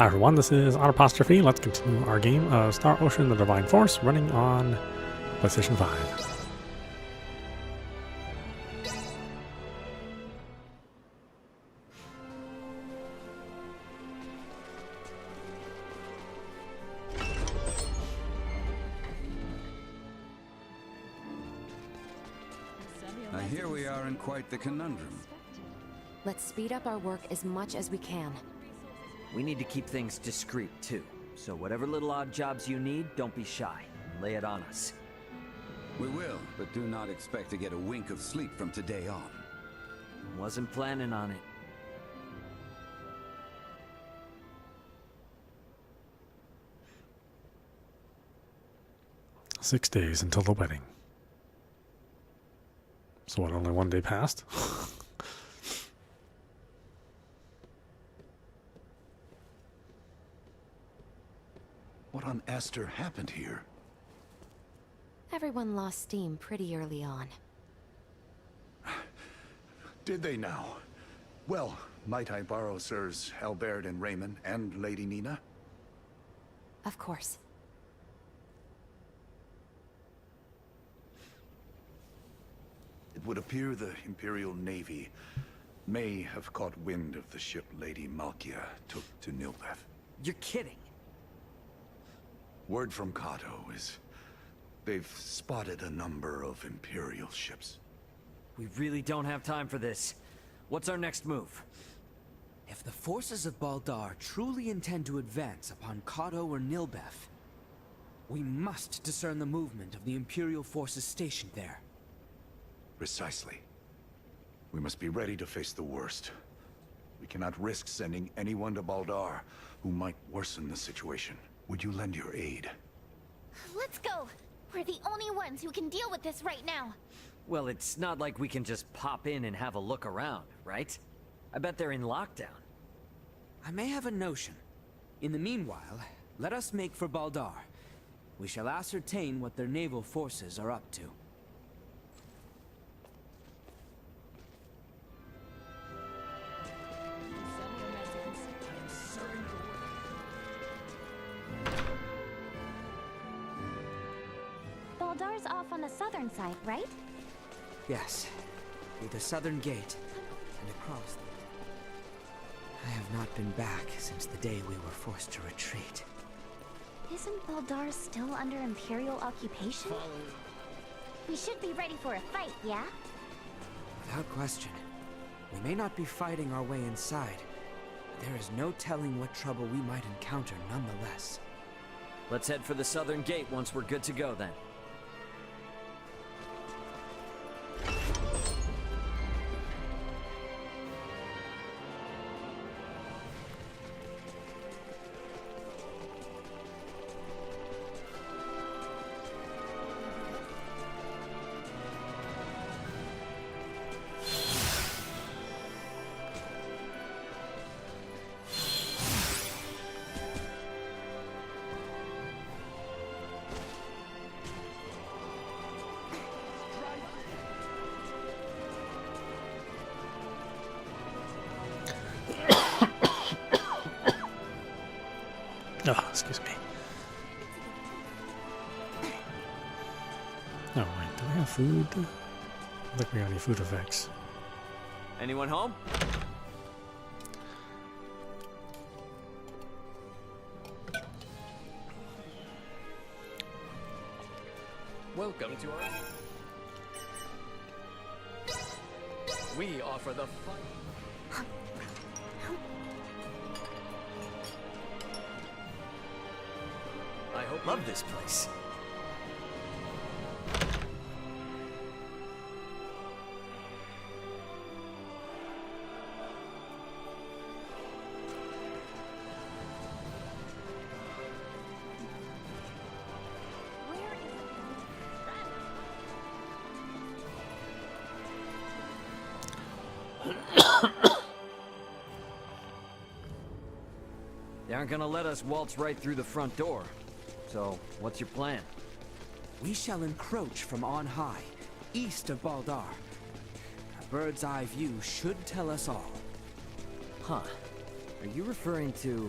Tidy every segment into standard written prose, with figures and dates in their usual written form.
Hi everyone, this is audap. Let's continue our game of Star Ocean: The Divine Force, running on PlayStation 5. Here we are in quite the conundrum. Let's speed up our work as much as we can. We need to keep things discreet, too. So whatever little odd jobs you need, don't be shy. Lay it on us. We will, but do not expect to get a wink of sleep from today on. Wasn't planning on it. Six days until the wedding. So what, only one day passed? What on Aster happened here? Everyone lost steam pretty early on. Did they now? Well, might I borrow Sirs Albert and Raymond and Lady Nina? Of course. It would appear the Imperial Navy may have caught wind of the ship Lady Malkia took to Nilbeth. You're kidding. Word from Kato is they've spotted a number of Imperial ships. We really don't have time for this. What's our next move? If the forces of Baldar truly intend to advance upon Kato or Nilbeth, we must discern the movement of the Imperial forces stationed there. Precisely. We must be ready to face the worst. We cannot risk sending anyone to Baldar who might worsen the situation. Would you lend your aid? Let's go! We're the only ones who can deal with this right now. Well, it's not like we can just pop in and have a look around, right? I bet they're in lockdown. I may have a notion. In the meanwhile, let us make for Baldar. We shall ascertain what their naval forces are up to. Baldar's off on the southern side, right? Yes, through the southern gate, and across. I have not been back since the day we were forced to retreat. Isn't Baldar still under Imperial occupation? We should be ready for a fight, yeah? Without question. We may not be fighting our way inside, but there is no telling what trouble we might encounter nonetheless. Let's head for the southern gate once we're good to go then. Oh, excuse me. Oh, wait, do we have food? I don't think we got any food effects. Anyone home? Welcome to our... We offer the fun... I hope Love this place. They aren't gonna let us waltz right through the front door. So, what's your plan? We shall encroach from on high, east of Baldar. A bird's eye view should tell us all. Huh. Are you referring to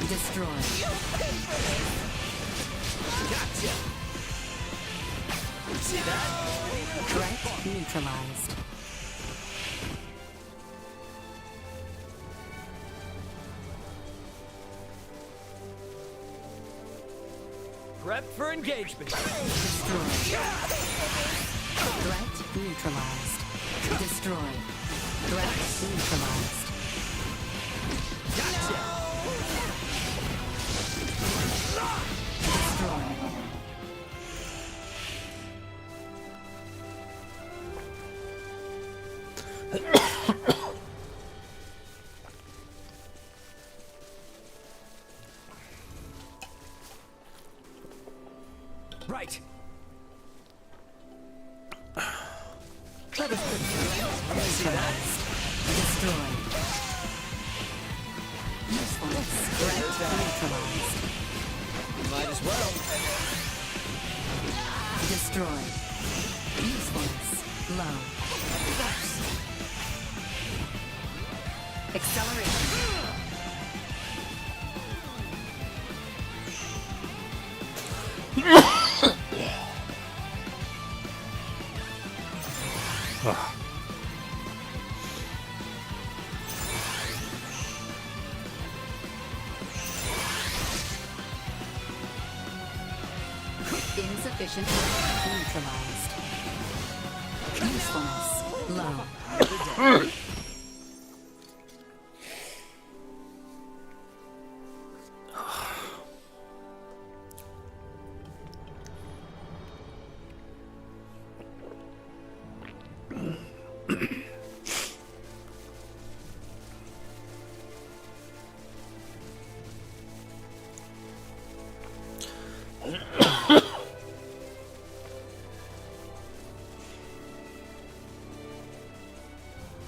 Destroyed. Gotcha. See that? Threat neutralized. Prep for engagement. Destroyed. Threat neutralized. Destroyed. Threat neutralized. Gotcha. Destroyed. Right. Neutralized. Destroyed. Usefulness. Threat neutralized. Might as well. Destroyed. Usefulness. Low. Acceleration. Insufficient. Neutralized. Usefulness. Low.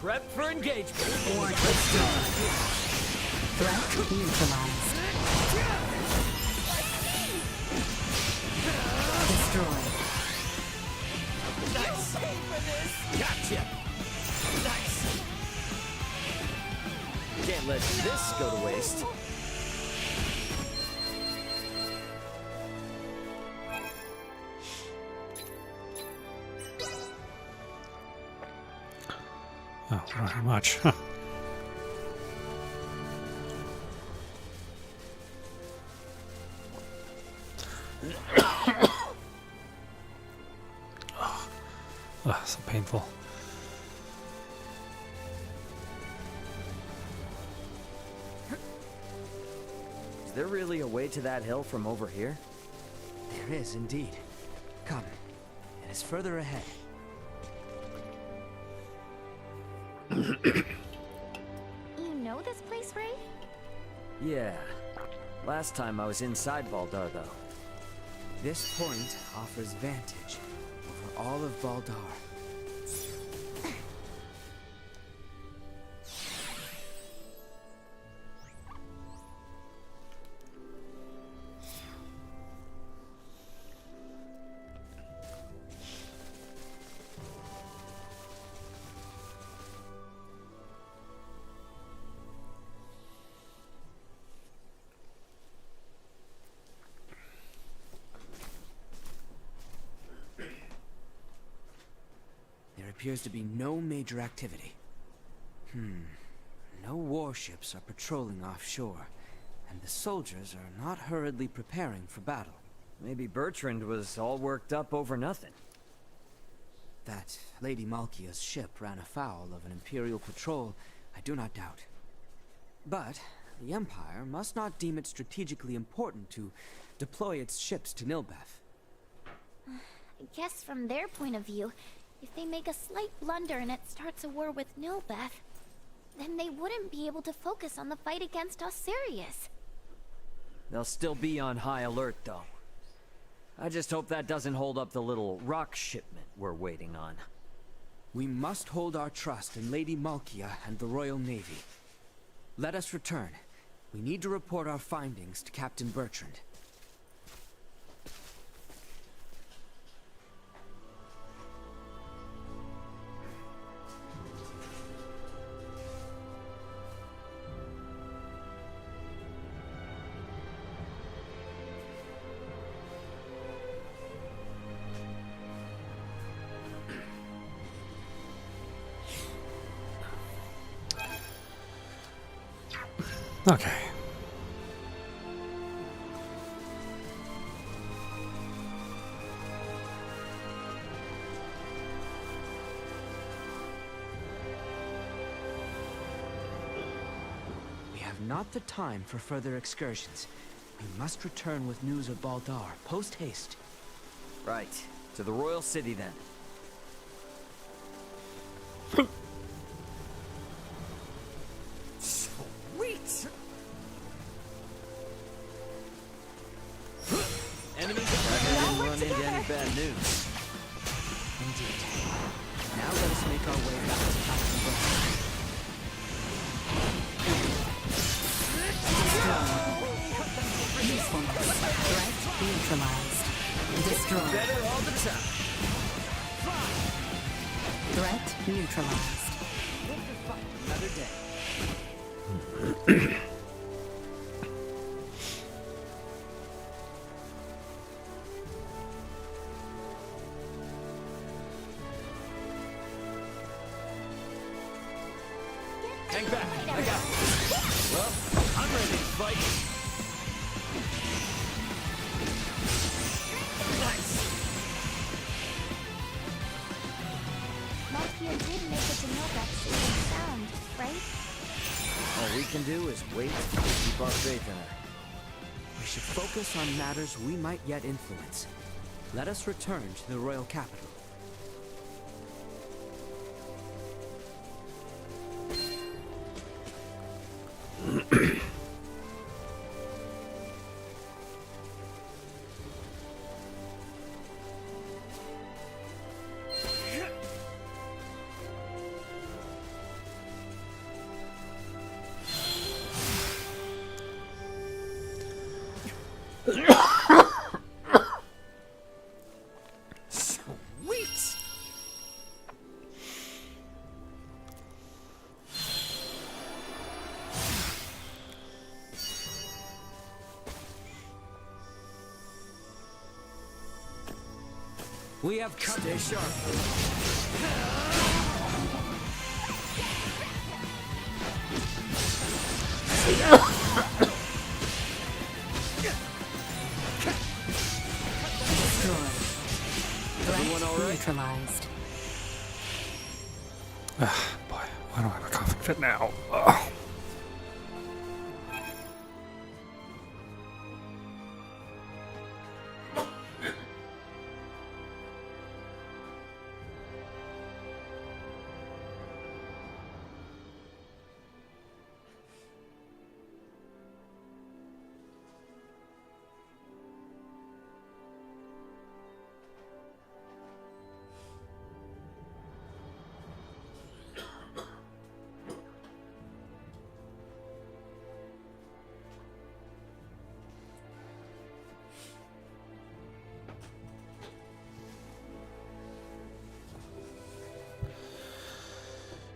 Prep for engagement. Or destroyed. Threat neutralized. Destroyed. Nice. Gotcha. Nice. Can't let this go to waste. Oh, not very much. Huh. So painful. Is there really a way to that hill from over here? There is indeed. Come. It is further ahead. You know this place, Ray? Yeah. Last time I was inside Baldar, though. This point offers vantage over all of Baldar. There appears to be no major activity. No warships are patrolling offshore, and the soldiers are not hurriedly preparing for battle. Maybe Bertrand was all worked up over nothing. That Lady Malkia's ship ran afoul of an Imperial patrol, I do not doubt. But the Empire must not deem it strategically important to deploy its ships to Nilbeth. I guess from their point of view, if they make a slight blunder and it starts a war with Nilbeth, then they wouldn't be able to focus on the fight against Osirius. They'll still be on high alert, though. I just hope that doesn't hold up the little rock shipment we're waiting on. We must hold our trust in Lady Malkia and the Royal Navy. Let us return. We need to report our findings to Captain Bertrand. Okay. We have not the time for further excursions. We must return with news of Baldar, post-haste. Right. To the royal city then. Sweet! Enemies Didn't run into any bad news. Indeed. Now let us make our way back to Captain Brown. Threat neutralized. Destroyed. better all the time. Threat neutralized. Another day. Hang back. I got it. Well, I'm ready to fight. Nice. Malkia did make it to Nilbeth safe and sound, right? All we can do is wait and keep our faith in her. We should focus on matters we might yet influence. Let us return to the royal capital. Sweet. We have come. Stay sharp. Destroyed. Everyone all right? Neutralized. Boy, why do I have a coughing fit now? Ugh.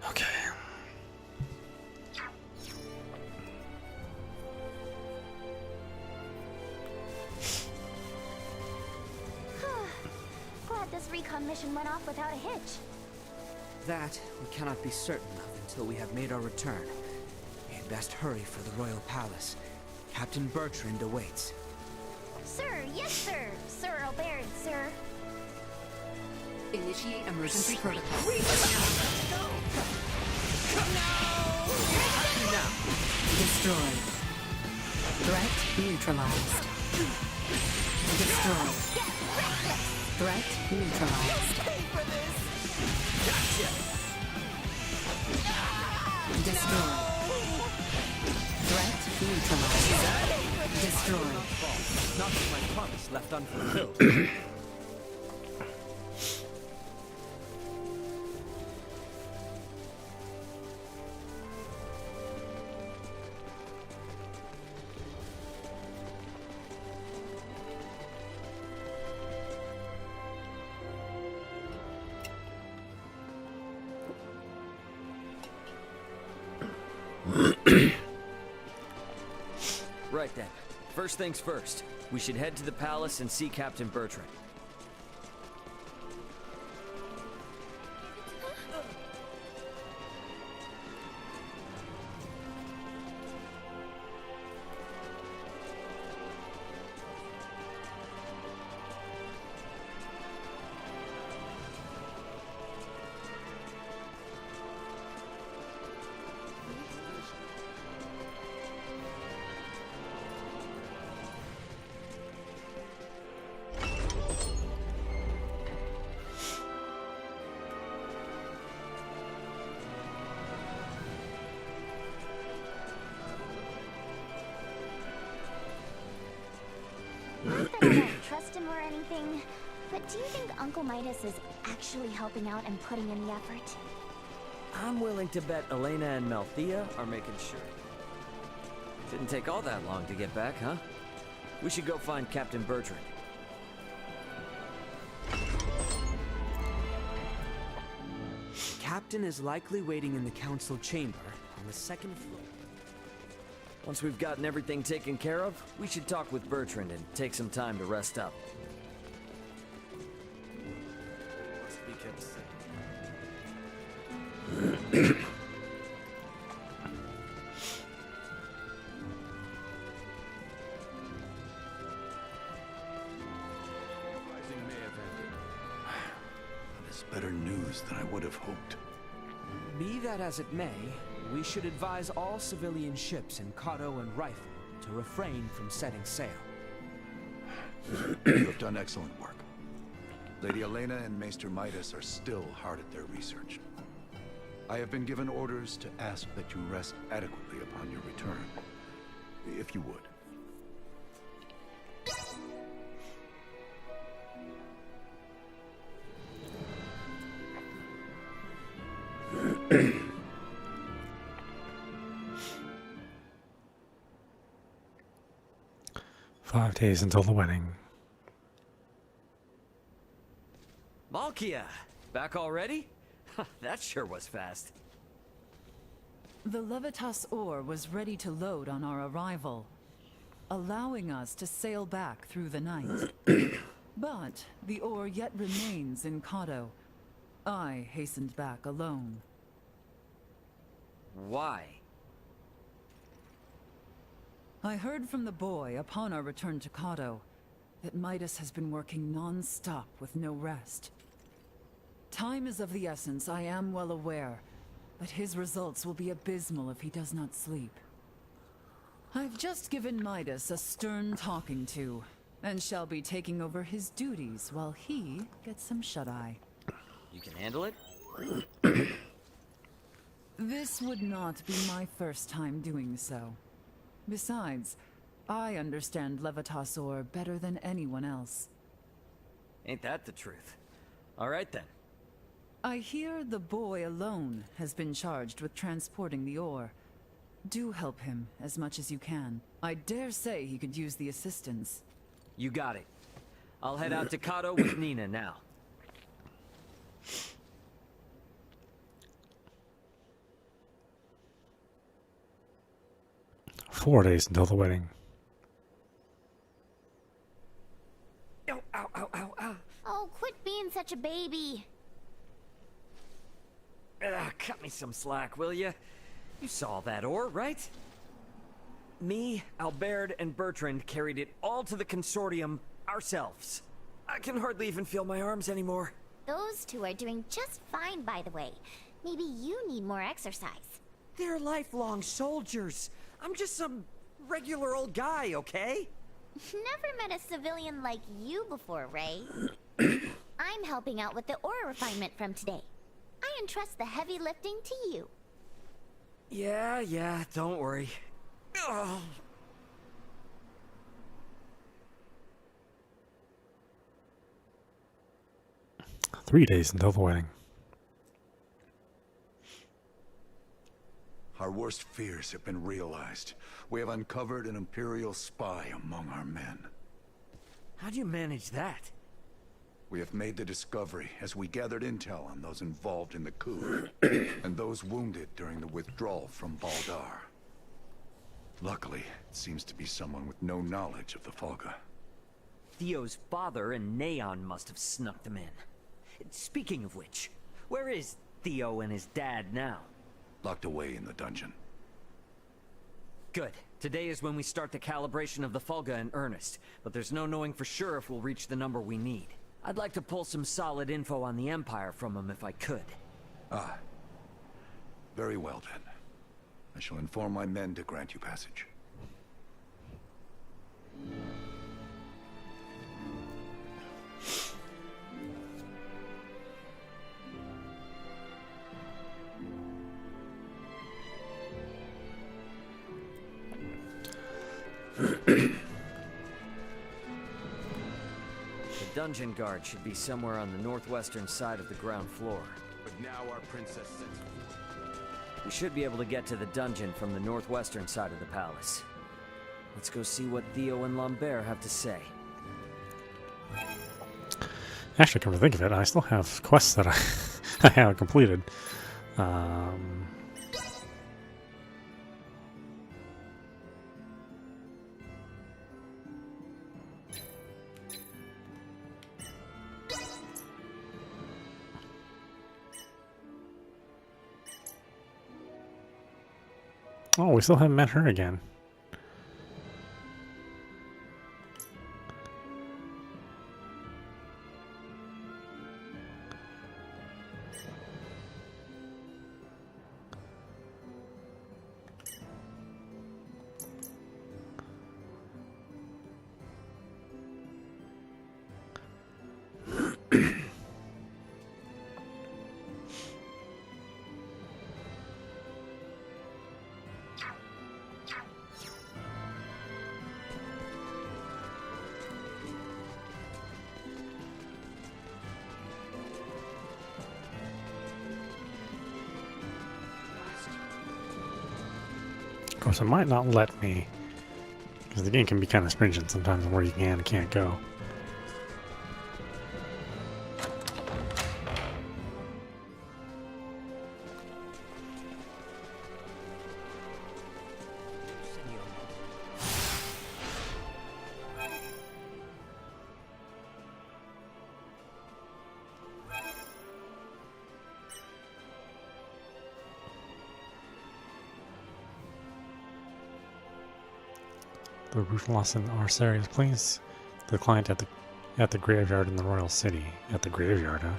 Okay. Glad this recon mission went off without a hitch. That we cannot be certain of until we have made our return. We had best hurry for the royal palace. Captain Bertrand awaits. Sir, yes sir. Sir Albert, sir. Initiate emergency protocol. Destroyed. Threat neutralized. Destroyed. Threat neutralized. Destroyed. Threat neutralized. Destroyed. Not with my promise left unfulfilled. Right then. First things first. We should head to the palace and see Captain Bertrand. Not that I don't trust him or anything, but do you think Uncle Midas is actually helping out and putting in the effort? I'm willing to bet Elena and Malthea are making sure. Didn't take all that long to get back, huh? We should go find Captain Bertrand. The captain is likely waiting in the council chamber on the second floor. Once we've gotten everything taken care of, we should talk with Bertrand and take some time to rest up. Must be kept safe. Rising may have ended. That is better news than I would have hoped. Be that as it may, we should advise all civilian ships in Kato and Rifle to refrain from setting sail. You have done excellent work. Lady Elena and Maester Midas are still hard at their research. I have been given orders to ask that you rest adequately upon your return. If you would. 5 days until the wedding. Malkia! Back already? That sure was fast. The Levitas ore was ready to load on our arrival, allowing us to sail back through the night. But the ore yet remains in Kato. I hastened back alone. Why? I heard from the boy upon our return to Kato that Midas has been working non-stop with no rest. Time is of the essence, I am well aware, but his results will be abysmal if he does not sleep. I've just given Midas a stern talking to, and shall be taking over his duties while he gets some shut-eye. You can handle it? This would not be my first time doing so. Besides, I understand Levitas ore better than anyone else. Ain't that the truth? All right then. I hear the boy alone has been charged with transporting the ore. Do help him as much as you can. I dare say he could use the assistance. You got it. I'll head out to Kato with Nina now. Four days until the wedding. Ow, ow, ow, ow, ow. Oh, quit being such a baby. Cut me some slack, will ya? You saw that ore, right? Me, Albert, and Bertrand carried it all to the consortium ourselves. I can hardly even feel my arms anymore. Those two are doing just fine, by the way. Maybe you need more exercise. They're lifelong soldiers. I'm just some regular old guy, okay? Never met a civilian like you before, Ray. I'm helping out with the ore refinement from today. I entrust the heavy lifting to you. Yeah, don't worry. Ugh. Three days until the wedding. Our worst fears have been realized. We have uncovered an Imperial spy among our men. How'd you manage that? We have made the discovery as we gathered intel on those involved in the coup, and those wounded during the withdrawal from Baldar. Luckily, it seems to be someone with no knowledge of the Folga. Theo's father and Neon must have snuck them in. Speaking of which, where is Theo and his dad now? Locked away in the dungeon. Good. Today is when we start the calibration of the Folga in earnest, but there's no knowing for sure if we'll reach the number we need. I'd like to pull some solid info on the Empire from him if I could. Ah. Very well then. I shall inform my men to grant you passage. dungeon guard should be somewhere on the northwestern side of the ground floor. But now our princess sends We should be able to get to the dungeon from the northwestern side of the palace. Let's go see what Theo and Lambert have to say. Actually, come to think of it, I still have quests that I haven't completed. Oh, we still haven't met her again. Of course, it might not let me, because the game can be kind of stringent sometimes on where you can and can't go. The roof loss in our series, please. The client at the graveyard in the royal city. At the graveyard, huh?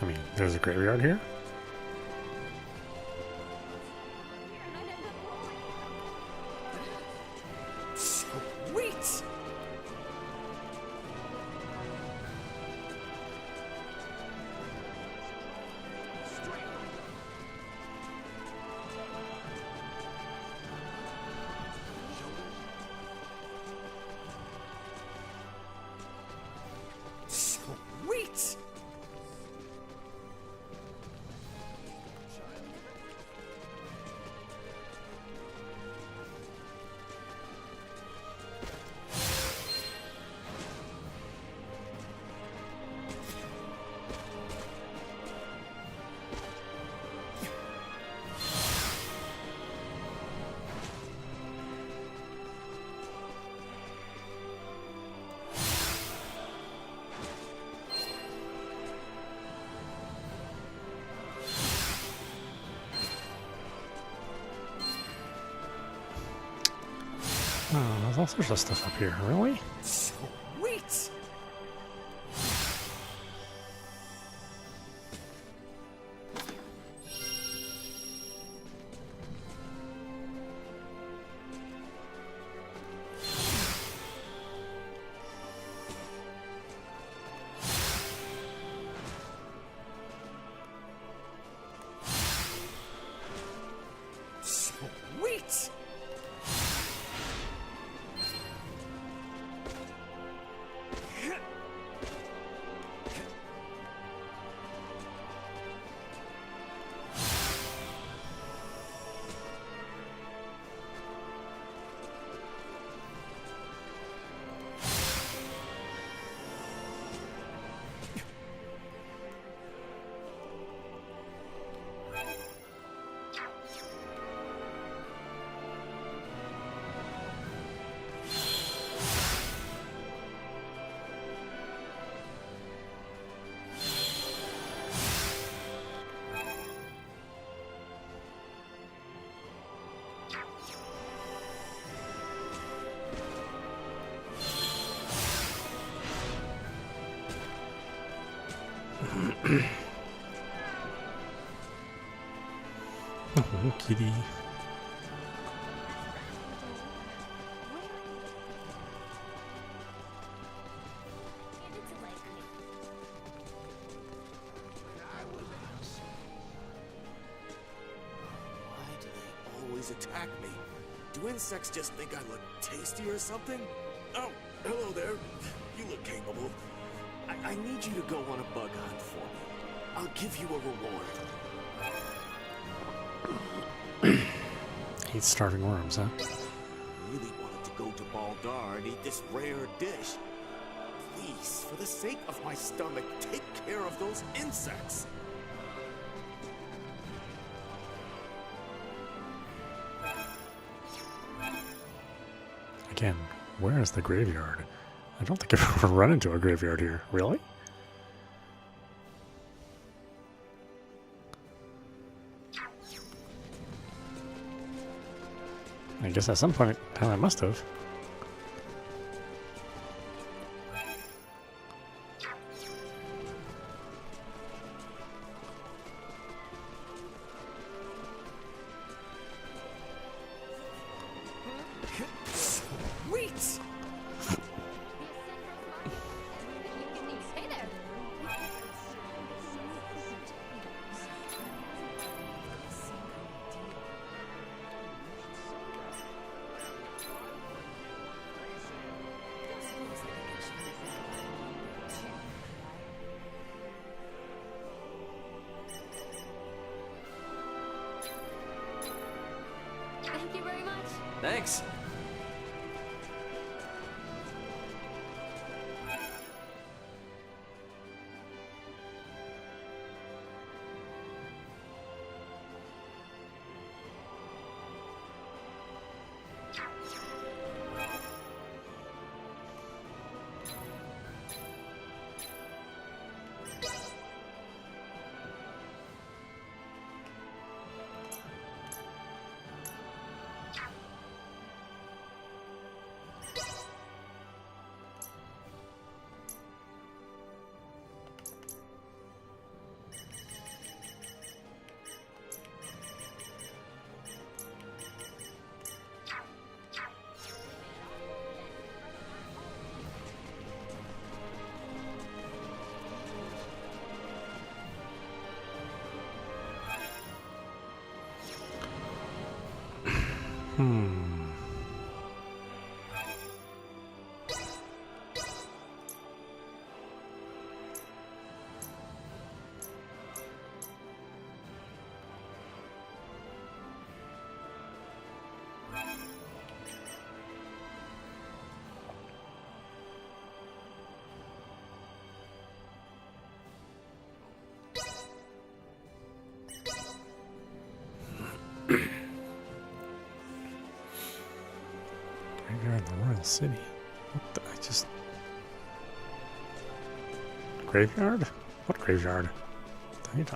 I mean, there's a graveyard here? Sweet! Sweet! Oh, there's all sorts of stuff up here, really? Sweet! Sweet! Oh, kitty. Why do they always attack me? Do insects just think I look tasty or something? Oh, hello there. You look capable. I need you to go on a bug hunt for me. I'll give you a reward. Hates starving worms, huh? Really wanted to go to Baldar and eat this rare dish. Please, for the sake of my stomach, take care of those insects. Again, where is the graveyard? I don't think I've ever run into a graveyard here. Really? I guess at some point in time I must have. Sweet! Hey there. Thank you very much. Thanks. Graveyard in the Royal City. What the, I just... Graveyard? What graveyard?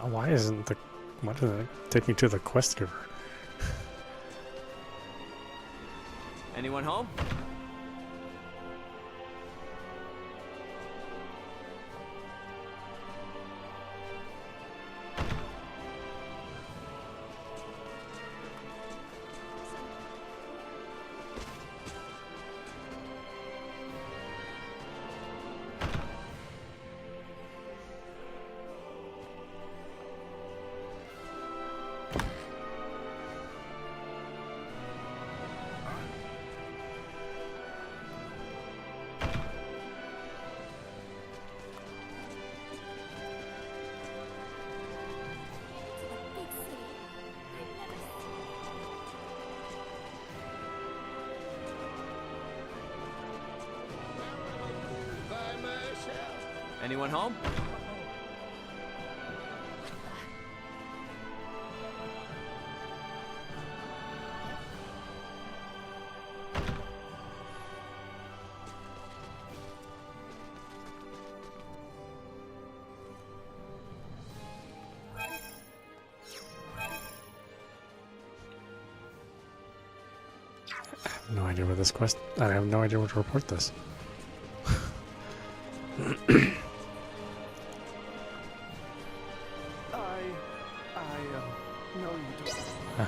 Why isn't the... Why doesn't it take me to the quest giver? Anyone home? Anyone home? I have no idea where this quest... I have no idea where to report this. No, you don't. I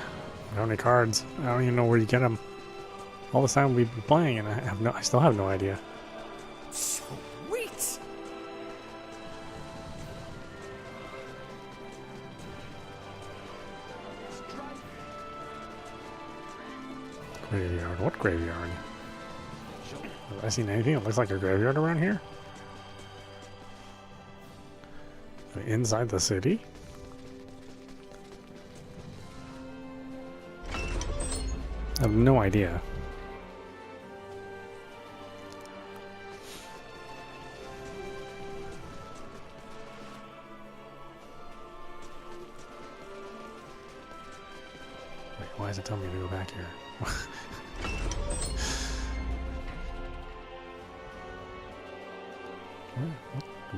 don't have any cards. I don't even know where you get them. All this time we've been playing, and I still have no idea. Sweet! Graveyard. What graveyard? Have I seen anything that looks like a graveyard around here? Inside the city? I have no idea. Wait, why is it telling me to go back here?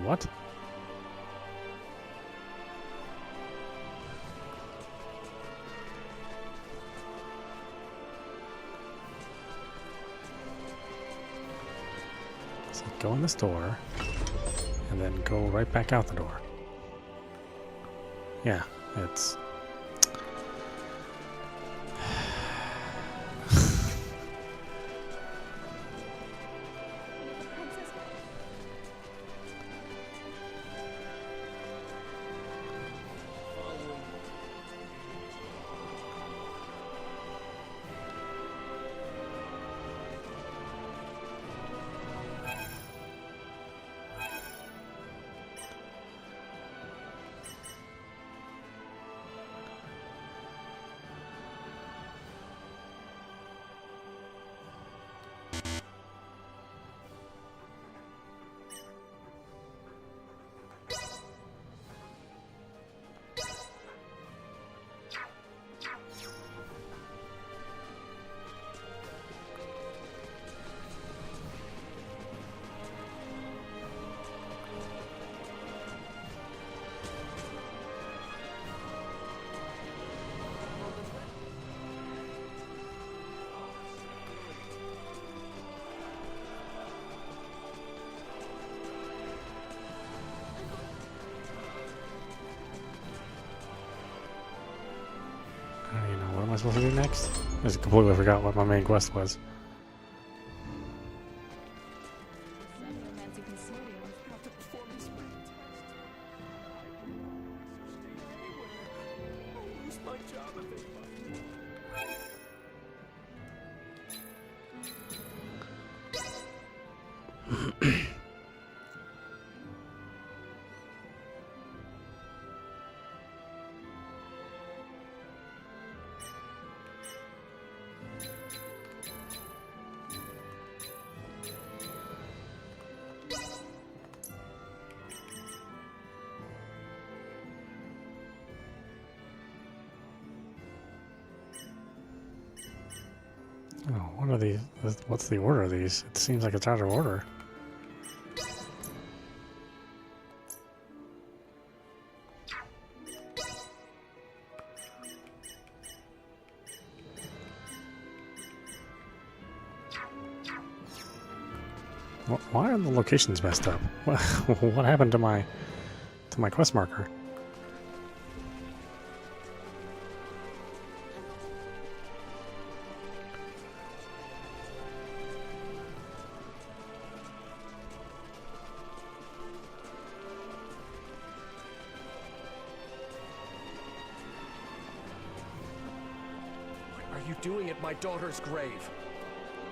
What? So go in this door, and then go right back out the door. Yeah, it's... I don't even know. What am I supposed to do next? I just completely forgot what my main quest was. Oh, what are these? What's the order of these? It seems like it's out of order. Why are the locations messed up? What happened to my quest marker? What are you doing at my daughter's grave?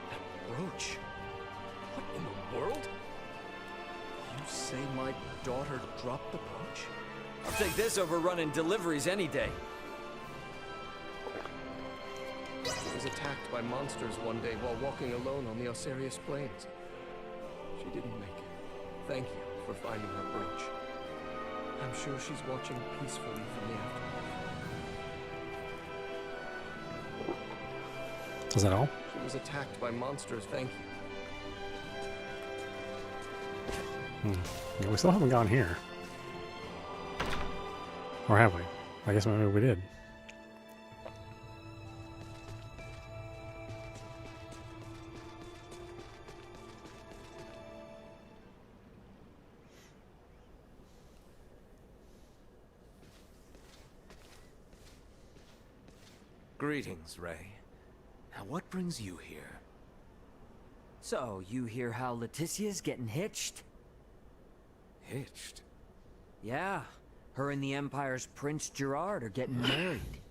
That brooch. What in the world? You say my daughter dropped the brooch? I'll take this over running deliveries any day. She was attacked by monsters one day while walking alone on the Osirius Plains. She didn't make it. Thank you for finding her brooch. I'm sure she's watching peacefully from the afterlife. Is that all? She was attacked by monsters, thank you. Yeah, we still haven't gone here. Or have we? I guess maybe we did. Greetings, Ray. Now what brings you here? So, you hear how Leticia's getting hitched? Hitched? Yeah. Her and the Empire's Prince Gerard are getting married.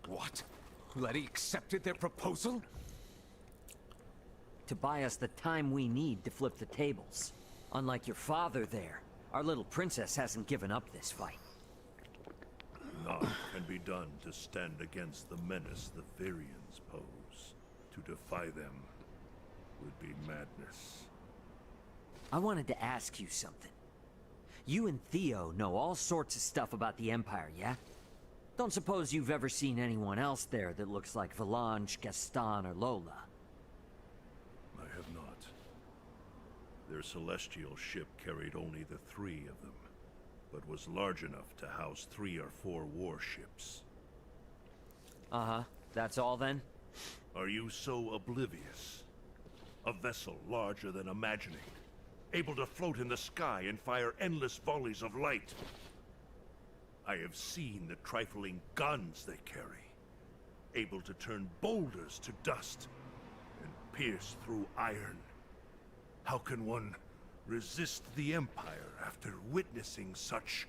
What? Letty accepted their proposal? To buy us the time we need to flip the tables. Unlike your father there, our little princess hasn't given up this fight. Naught can be done to stand against the menace the Virians pose. To defy them would be madness. I wanted to ask you something. You and Theo know all sorts of stuff about the Empire, yeah? Don't suppose you've ever seen anyone else there that looks like Valange, Gaston, or Lola? I have not. Their celestial ship carried only the 3 of them, but was large enough to house 3 or 4 warships. Uh-huh. That's all then? Are you so oblivious? A vessel larger than imagining, able to float in the sky and fire endless volleys of light. I have seen the trifling guns they carry, able to turn boulders to dust and pierce through iron. How can one resist the Empire after witnessing such...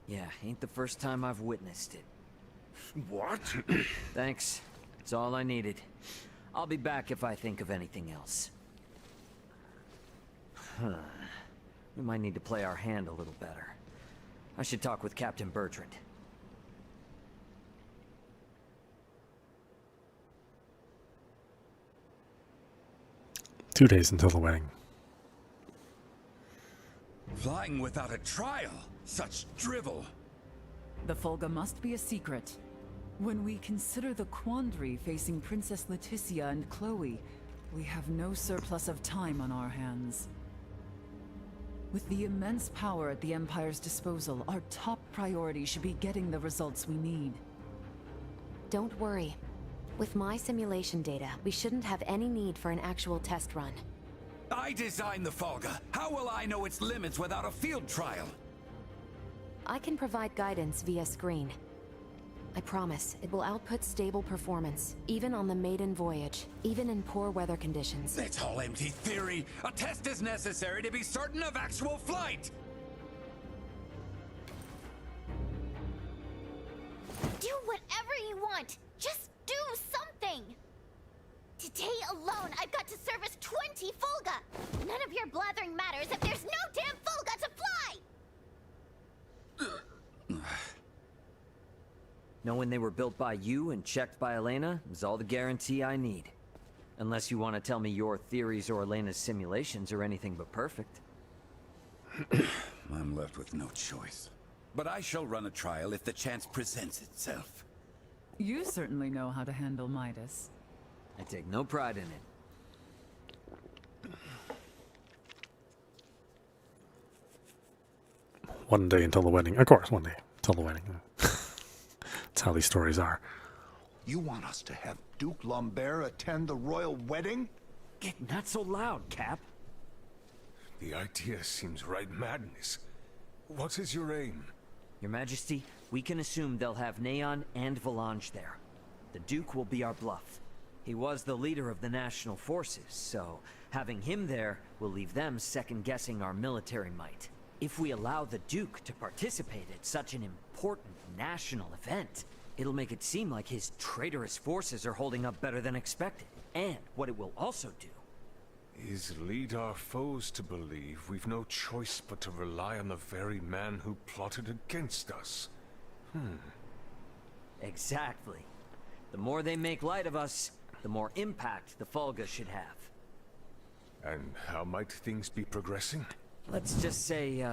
Yeah, ain't the first time I've witnessed it. What? Thanks. It's all I needed. I'll be back if I think of anything else. We might need to play our hand a little better. I should talk with Captain Bertrand. Two days until the wedding. Flying without a trial? Such drivel! The Fulga must be a secret. When we consider the quandary facing Princess Leticia and Chloe, we have no surplus of time on our hands. With the immense power at the Empire's disposal, our top priority should be getting the results we need. Don't worry. With my simulation data, we shouldn't have any need for an actual test run. I designed the Fulga. How will I know its limits without a field trial? I can provide guidance via screen. I promise, it will output stable performance, even on the maiden voyage, even in poor weather conditions. That's all empty theory. A test is necessary to be certain of actual flight. Do whatever you want. Just do something. Today alone, I've got to service 20 Fulga. None of your blathering matters if there's no damn Fulga to fly. Knowing they were built by you and checked by Elena is all the guarantee I need. Unless you want to tell me your theories or Elena's simulations are anything but perfect. I'm left with no choice. But I shall run a trial if the chance presents itself. You certainly know how to handle Midas. I take no pride in it. One day until the wedding. Of course, one day until the wedding. That's how these stories are. You want us to have Duke Lambert attend the royal wedding? Get not so loud, Cap. The idea seems right madness. What is your aim? Your Majesty, we can assume they'll have Neon and Valange there. The Duke will be our bluff. He was the leader of the national forces, so having him there will leave them second-guessing our military might. If we allow the Duke to participate at such an important national event, it'll make it seem like his traitorous forces are holding up better than expected. And what it will also do is lead our foes to believe we've no choice but to rely on the very man who plotted against us. Exactly. The more they make light of us, the more impact the Fulga should have. And how might things be progressing? Let's just say,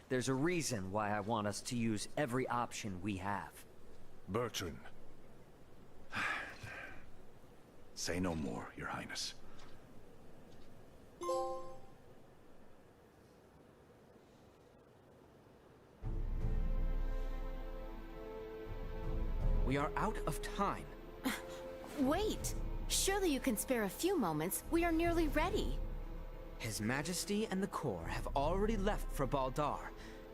there's a reason why I want us to use every option we have. Bertrand. Say no more, Your Highness. We are out of time. Wait! Surely you can spare a few moments. We are nearly ready. His Majesty and the Corps have already left for Baldar.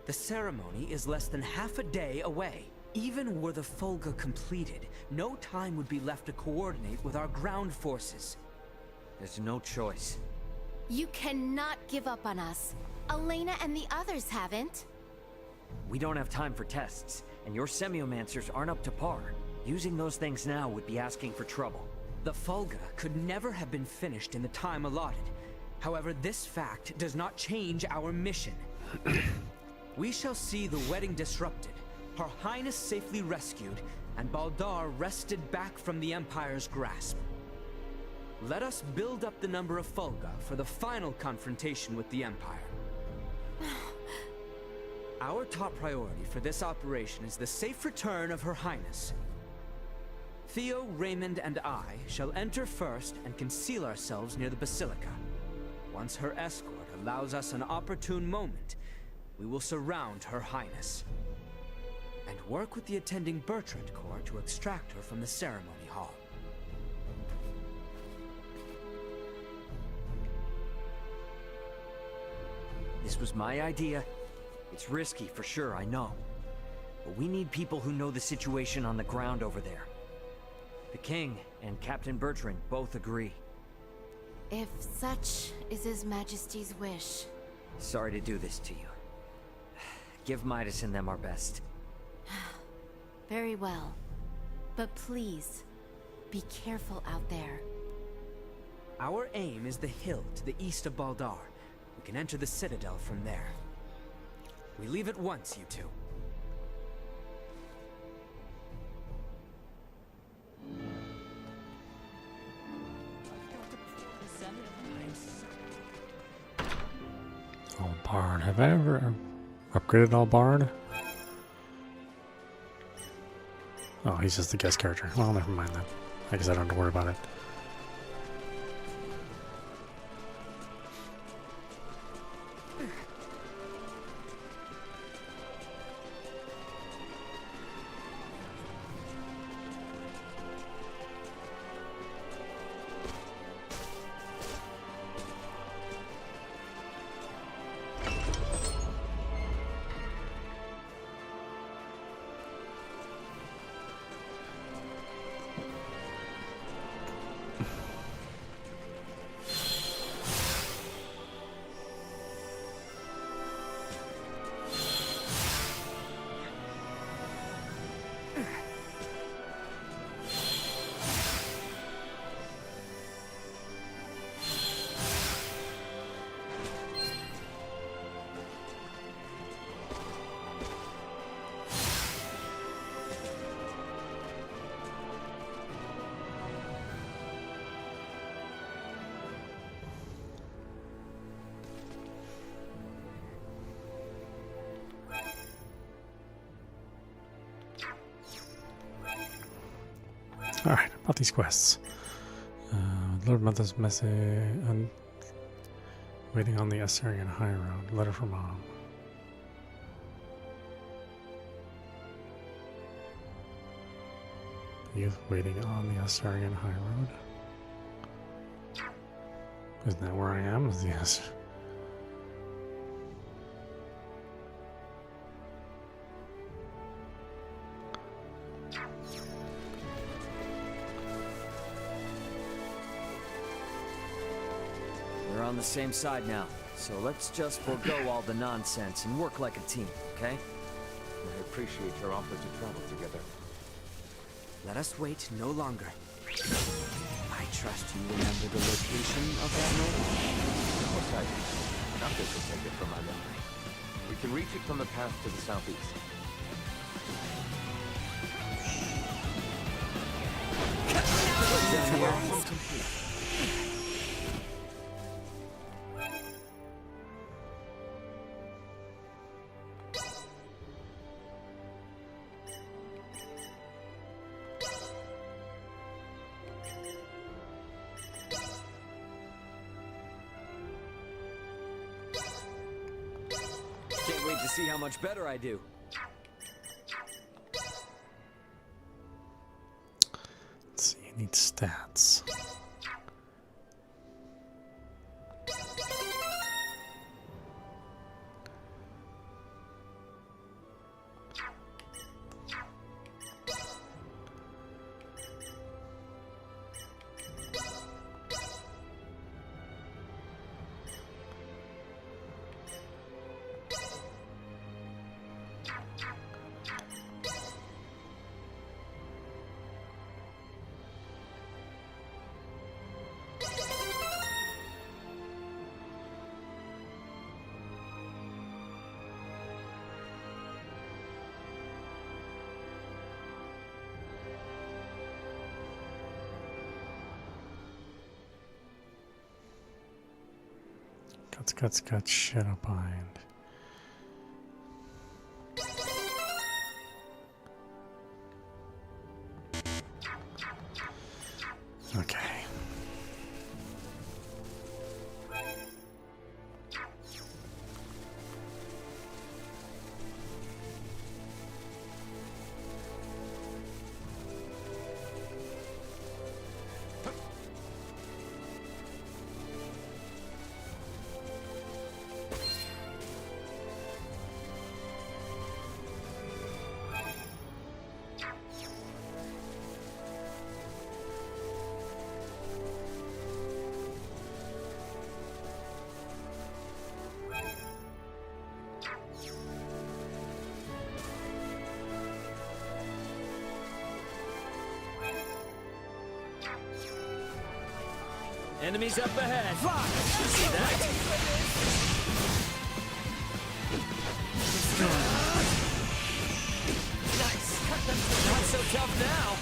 The ceremony is less than half a day away. Even were the Fulga completed, no time would be left to coordinate with our ground forces. There's no choice. You cannot give up on us. Elena and the others haven't. We don't have time for tests, and your semiomancers aren't up to par. Using those things now would be asking for trouble. The Fulga could never have been finished in the time allotted. However, this fact does not change our mission. We shall see the wedding disrupted, Her Highness safely rescued, and Baldar wrested back from the Empire's grasp. Let us build up the number of Fulga for the final confrontation with the Empire. Our top priority for this operation is the safe return of Her Highness. Theo, Raymond, and I shall enter first and conceal ourselves near the Basilica. Once her escort allows us an opportune moment, we will surround Her Highness and work with the attending Bertrand Corps to extract her from the ceremony hall. This was my idea. It's risky for sure, I know. But we need people who know the situation on the ground over there. The King and Captain Bertrand both agree. If such is His Majesty's wish. Sorry to do this to you. Give Midas and them our best. Very well. But please, be careful out there. Our aim is the hill to the east of Baldar. We can enter the Citadel from there. We leave at once, you two. Albard. Have I ever upgraded Albard? Oh, he's just a guest character. Well, never mind then. I guess I don't have to worry about it. Alright, about these quests. Lord Mother's message and waiting on the Astarian High Road. Letter from Mom. Youth waiting on the Astarian High Road. Isn't that where I am? Yes. We're on the same side now, so let's just forego all the nonsense and work like a team, okay? I appreciate your offer to travel together. Let us wait no longer. I trust you remember the location of that road? Of course I do. Nothing can take it from my memory. We can reach it from the path to the southeast. Can't wait to see how much better I do. Let's see, you need stats. Cuts, shadow bind. Okay. Enemies up ahead. See that? Nice. Not so tough now.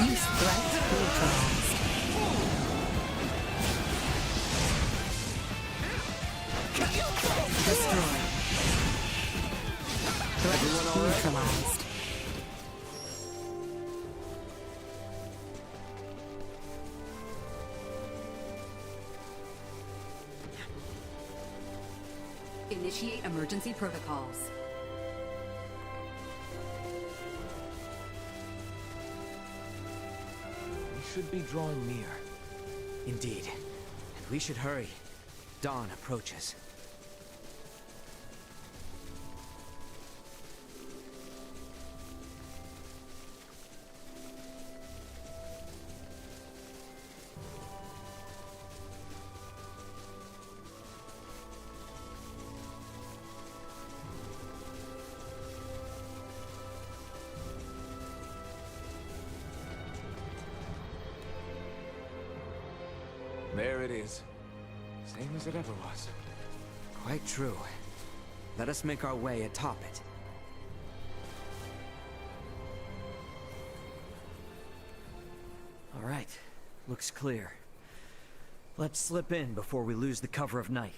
Use threat neutralized. Destroy. Threat neutralized. Initiate emergency protocols. We should be drawing near. Indeed. And we should hurry. Dawn approaches. There it is. Same as it ever was. Quite true. Let us make our way atop it. All right. Looks clear. Let's slip in before we lose the cover of night.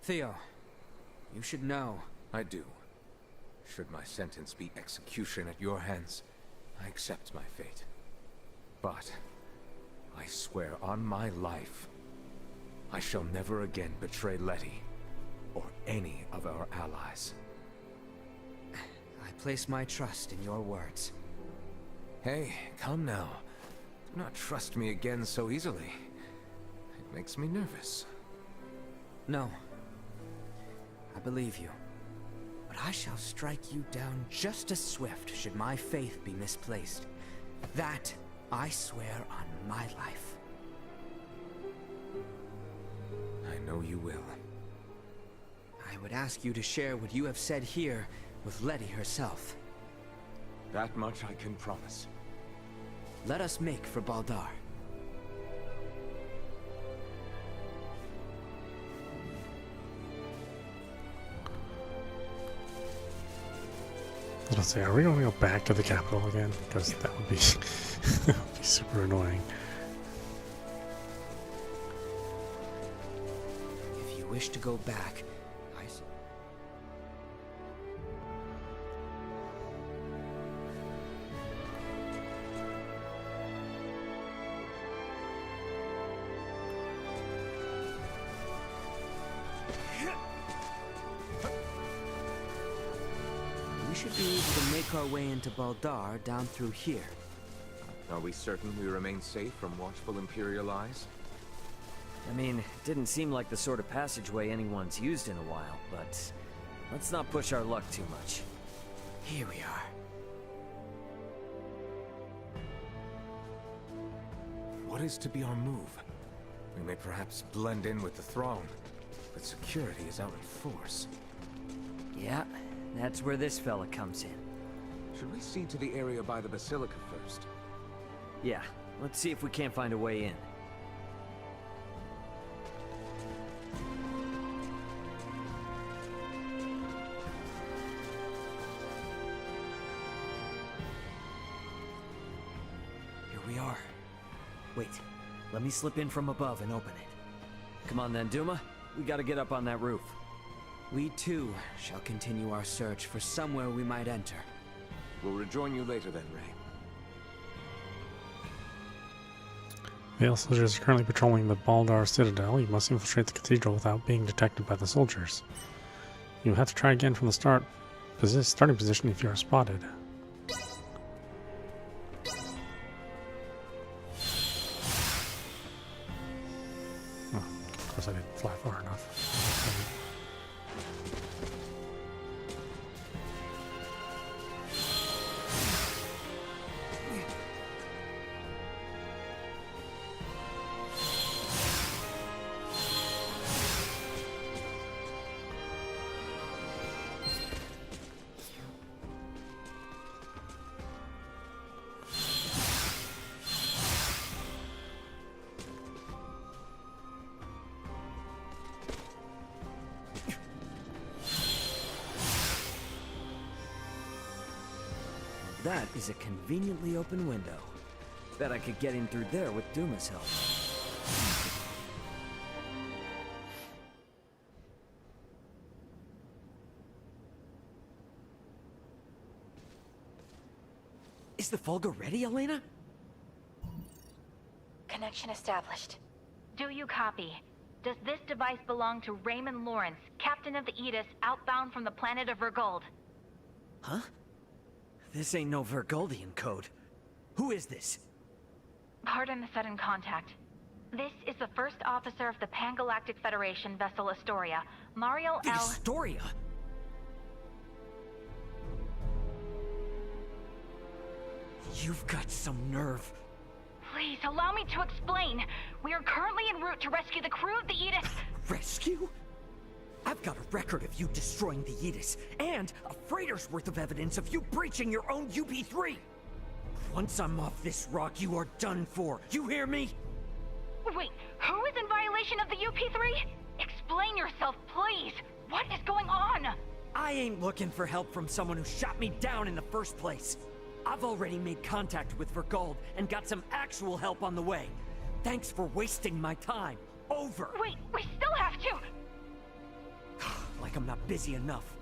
Theo, you should know. I do. Should my sentence be execution at your hands, I accept my fate. But I swear on my life, I shall never again betray Letty or any of our allies. I place my trust in your words. Hey, come now. Do not trust me again so easily. It makes me nervous. No. I believe you. But I shall strike you down just as swift should my faith be misplaced. That I swear on my life. I know you will. I would ask you to share what you have said here with Letty herself. That much I can promise. Let us make for Baldar. Let's see, are we going to go back to the capital again? Because that would be, that would be super annoying. If you wish to go back, we should be able to make our way into Baldar down through here. Are we certain we remain safe from watchful Imperial eyes? I mean, it didn't seem like the sort of passageway anyone's used in a while, but let's not push our luck too much. Here we are. What is to be our move? We may perhaps blend in with the throng, but security is out in force. Yeah, that's where this fella comes in. Should we see to the area by the Basilica first? Yeah, let's see if we can't find a way in. Wait, let me slip in from above and open it. Come on then, Duma. We gotta get up on that roof. We too shall continue our search for somewhere we might enter. We'll rejoin you later then, Ray. Veil soldiers are currently patrolling the Baldar Citadel. You must infiltrate the cathedral without being detected by the soldiers. You have to try again from the starting position if you are spotted. Oh, of course I didn't fly far enough. That is a conveniently open window. Bet I could get in through there with Duma's help. Is the Fulga ready, Elena? Connection established. Do you copy? Does this device belong to Raymond Lawrence, captain of the Aegis, outbound from the planet of Vergold? Huh? This ain't no Vergoldian code. Who is this? Pardon the sudden contact. This is the first officer of the Pan-Galactic Federation vessel Astoria, Mario The L. Astoria? You've got some nerve. Please, allow me to explain. We are currently en route to rescue the crew of the Aegis. Rescue? I've got a record of you destroying the Aegis, and a freighter's worth of evidence of you breaching your own UP3. Once I'm off this rock, you are done for. You hear me? Wait, who is in violation of the UP3? Explain yourself, please. What is going on? I ain't looking for help from someone who shot me down in the first place. I've already made contact with Vergold and got some actual help on the way. Thanks for wasting my time. Over. Wait, we still have to. Like I'm not busy enough.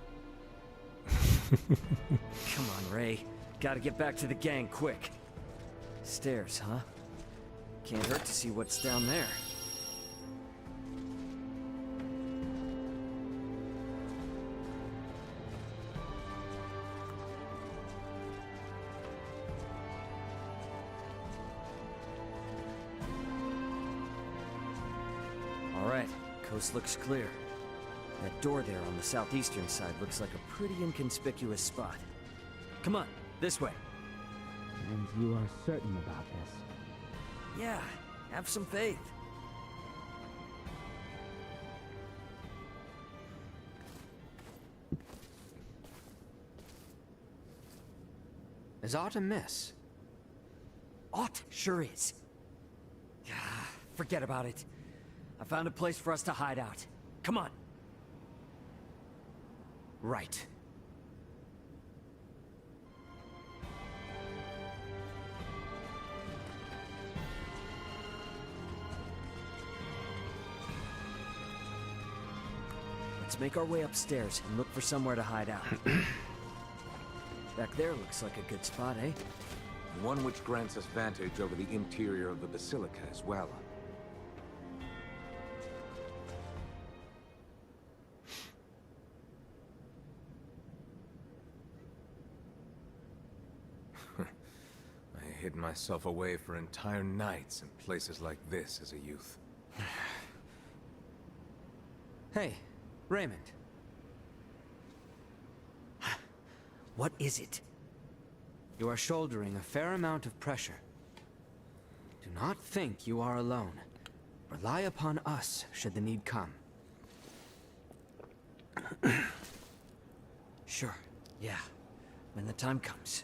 Come on, Ray. Gotta get back to the gang quick. Stairs, huh? Can't hurt to see what's down there. All right, coast looks clear. That door there on the southeastern side looks like a pretty inconspicuous spot. Come on, this way. And you are certain about this? Yeah, have some faith. Is aught amiss? Aught sure is. Forget about it. I found a place for us to hide out. Come on. Right. Let's make our way upstairs and look for somewhere to hide out. Back there looks like a good spot, eh? One which grants us vantage over the interior of the Basilica as well. I hid myself away for entire nights in places like this as a youth. Hey, Raymond. What is it? You are shouldering a fair amount of pressure. Do not think you are alone. Rely upon us should the need come. Sure, yeah. When the time comes.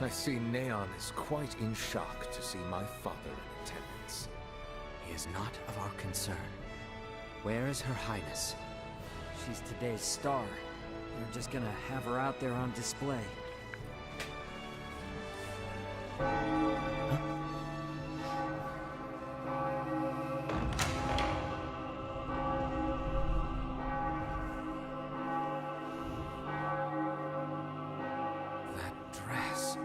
I see Neon is quite in shock to see my father in attendance. He is not of our concern. Where is Her Highness? She's today's star. We're just gonna have her out there on display. That dress.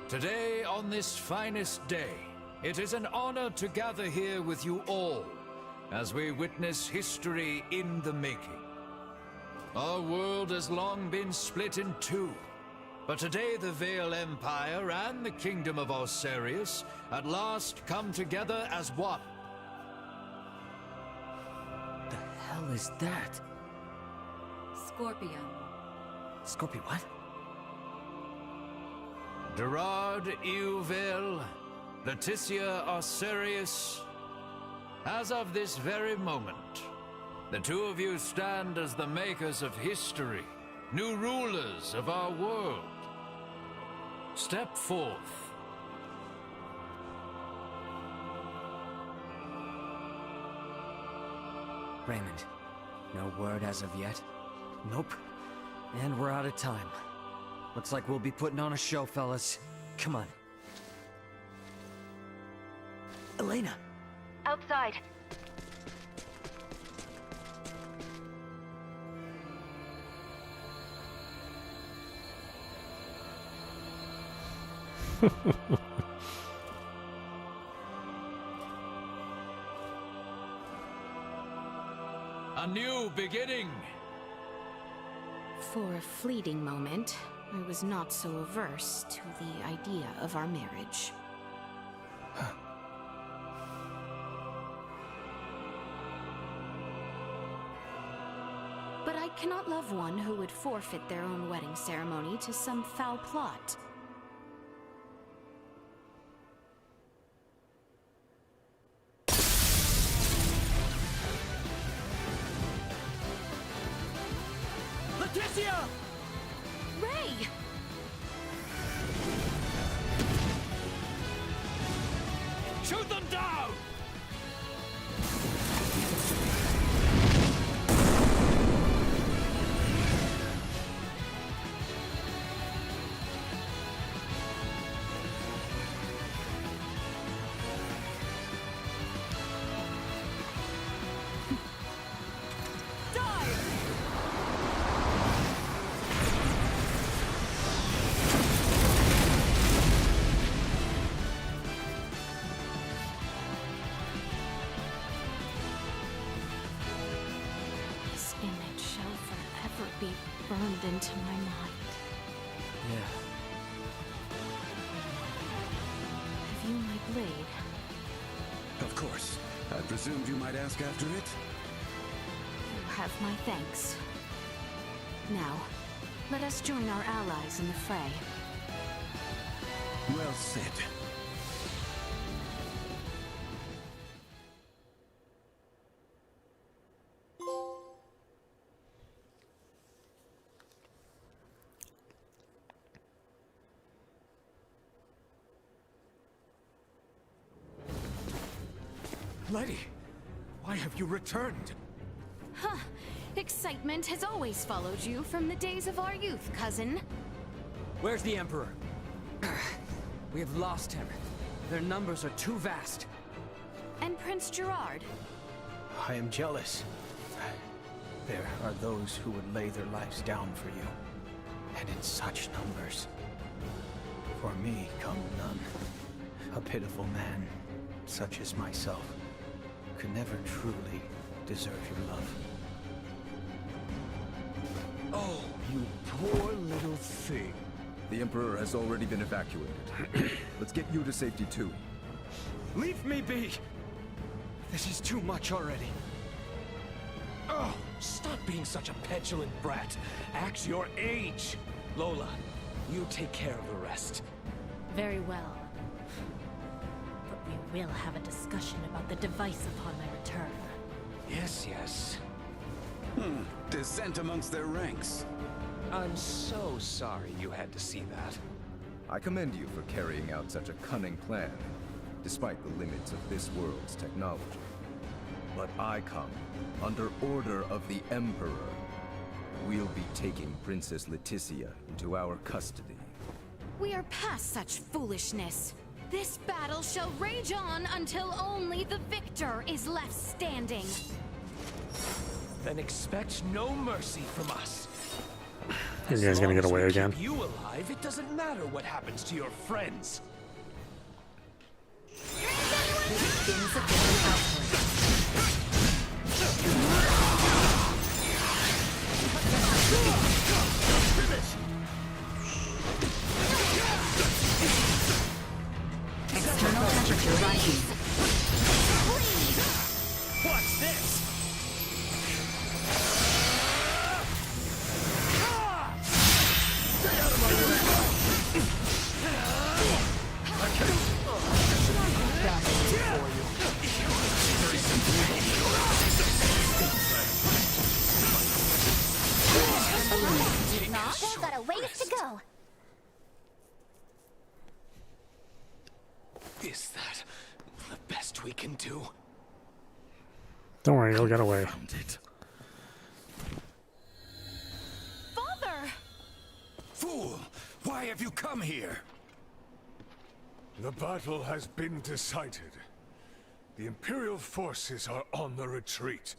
Today, on this finest day, it is an honor to gather here with you all as we witness history in the making. Our world has long been split in two, but today the Vale Empire and the Kingdom of Osarius at last come together as one. The hell is that? Scorpion. Scorpion what? Gerard Euville, Leticia Osarius, as of this very moment, the two of you stand as the makers of history, new rulers of our world. Step forth. Raymond, no word as of yet? Nope. And we're out of time. Looks like we'll be putting on a show, fellas. Come on. Elena! Outside. A new beginning. For a fleeting moment, I was not so averse to the idea of our marriage. But I cannot love one who would forfeit their own wedding ceremony to some foul plot. Leticia! Ray! Shoot them down! This image shall forever be burned into my mind. Yeah. Have you my blade? Of course. I presumed you might ask after it. You have my thanks. Now, let us join our allies in the fray. Well said. Lady, why have you returned? Huh. Excitement has always followed you from the days of our youth, cousin. Where's the Emperor? We have lost him. Their numbers are too vast. And Prince Gerard. I am jealous. There are those who would lay their lives down for you, and in such numbers. For me come none. A pitiful man, such as myself, could never truly deserve your love. Oh, you poor little thing. The Emperor has already been evacuated. Let's get you to safety too. Leave me be! This is too much already. Oh, stop being such a petulant brat. Act your age. Lola, you take care of the rest. Very well. But we will have a discussion about the device upon my return. Yes, yes. Dissent amongst their ranks. I'm so sorry you had to see that. I commend you for carrying out such a cunning plan, despite the limits of this world's technology. But I come under order of the Emperor. We'll be taking Princess Leticia into our custody. We are past such foolishness. This battle shall rage on until only the victor is left standing. Then expect no mercy from us. You guys gonna get away again? Keep you alive, it doesn't matter what happens to your friends. External temperature rising. What's this? Still got a ways to go. Is that the best we can do? Don't worry, you'll get away. Father! Fool! Why have you come here? The battle has been decided. The Imperial forces are on the retreat.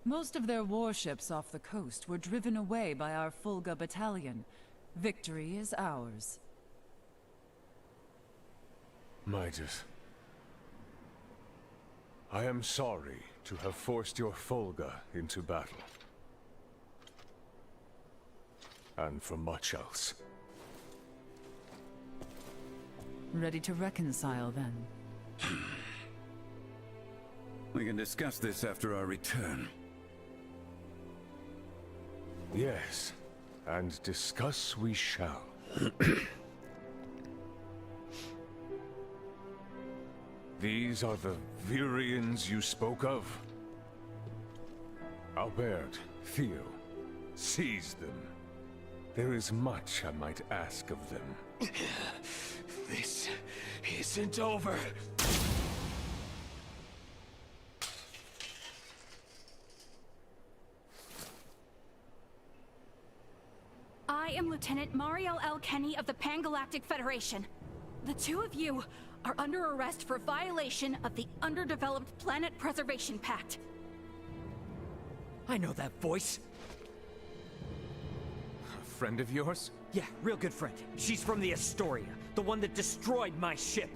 Most of their warships off the coast were driven away by our Fulga battalion. Victory is ours. Midas, I am sorry to have forced your Fulga into battle. And for much else. Ready to reconcile, then? We can discuss this after our return. Yes, and discuss we shall. These are the Virians you spoke of? Albert, Theo, seize them. There is much I might ask of them. This isn't over. I am Lieutenant Mariel L. Kenny of the Pan-Galactic Federation. The two of you are under arrest for violation of the Underdeveloped Planet Preservation Pact. I know that voice. A friend of yours? Yeah, real good friend. She's from the Astoria, the one that destroyed my ship.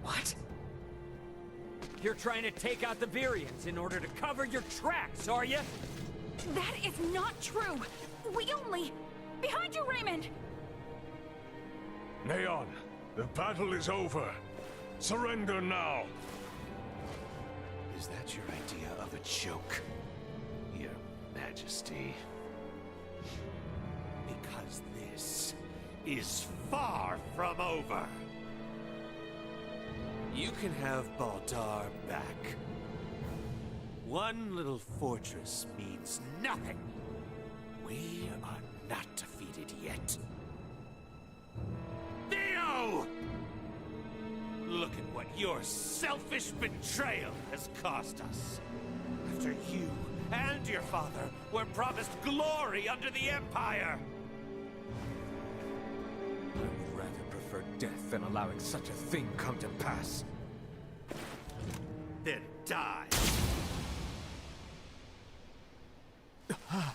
What? You're trying to take out the Virians in order to cover your tracks, are you? That is not true. We only... Behind you, Raymond! Neon, the battle is over. Surrender now. Is that your idea of a joke, Your Majesty? Because this is far from over. You can have Baldar back. One little fortress means nothing. We are not defeated yet. Theo! Look at what your selfish betrayal has cost us. After you and your father were promised glory under the Empire. I would rather prefer death than allowing such a thing come to pass. Then die. Father?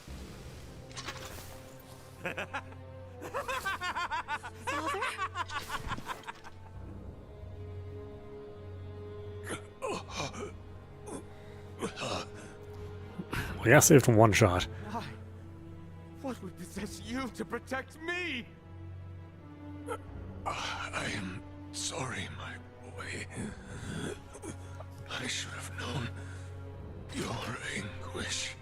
We got saved from one shot. Why? What would possess you to protect me? I am sorry, my boy. I should have known your anguish.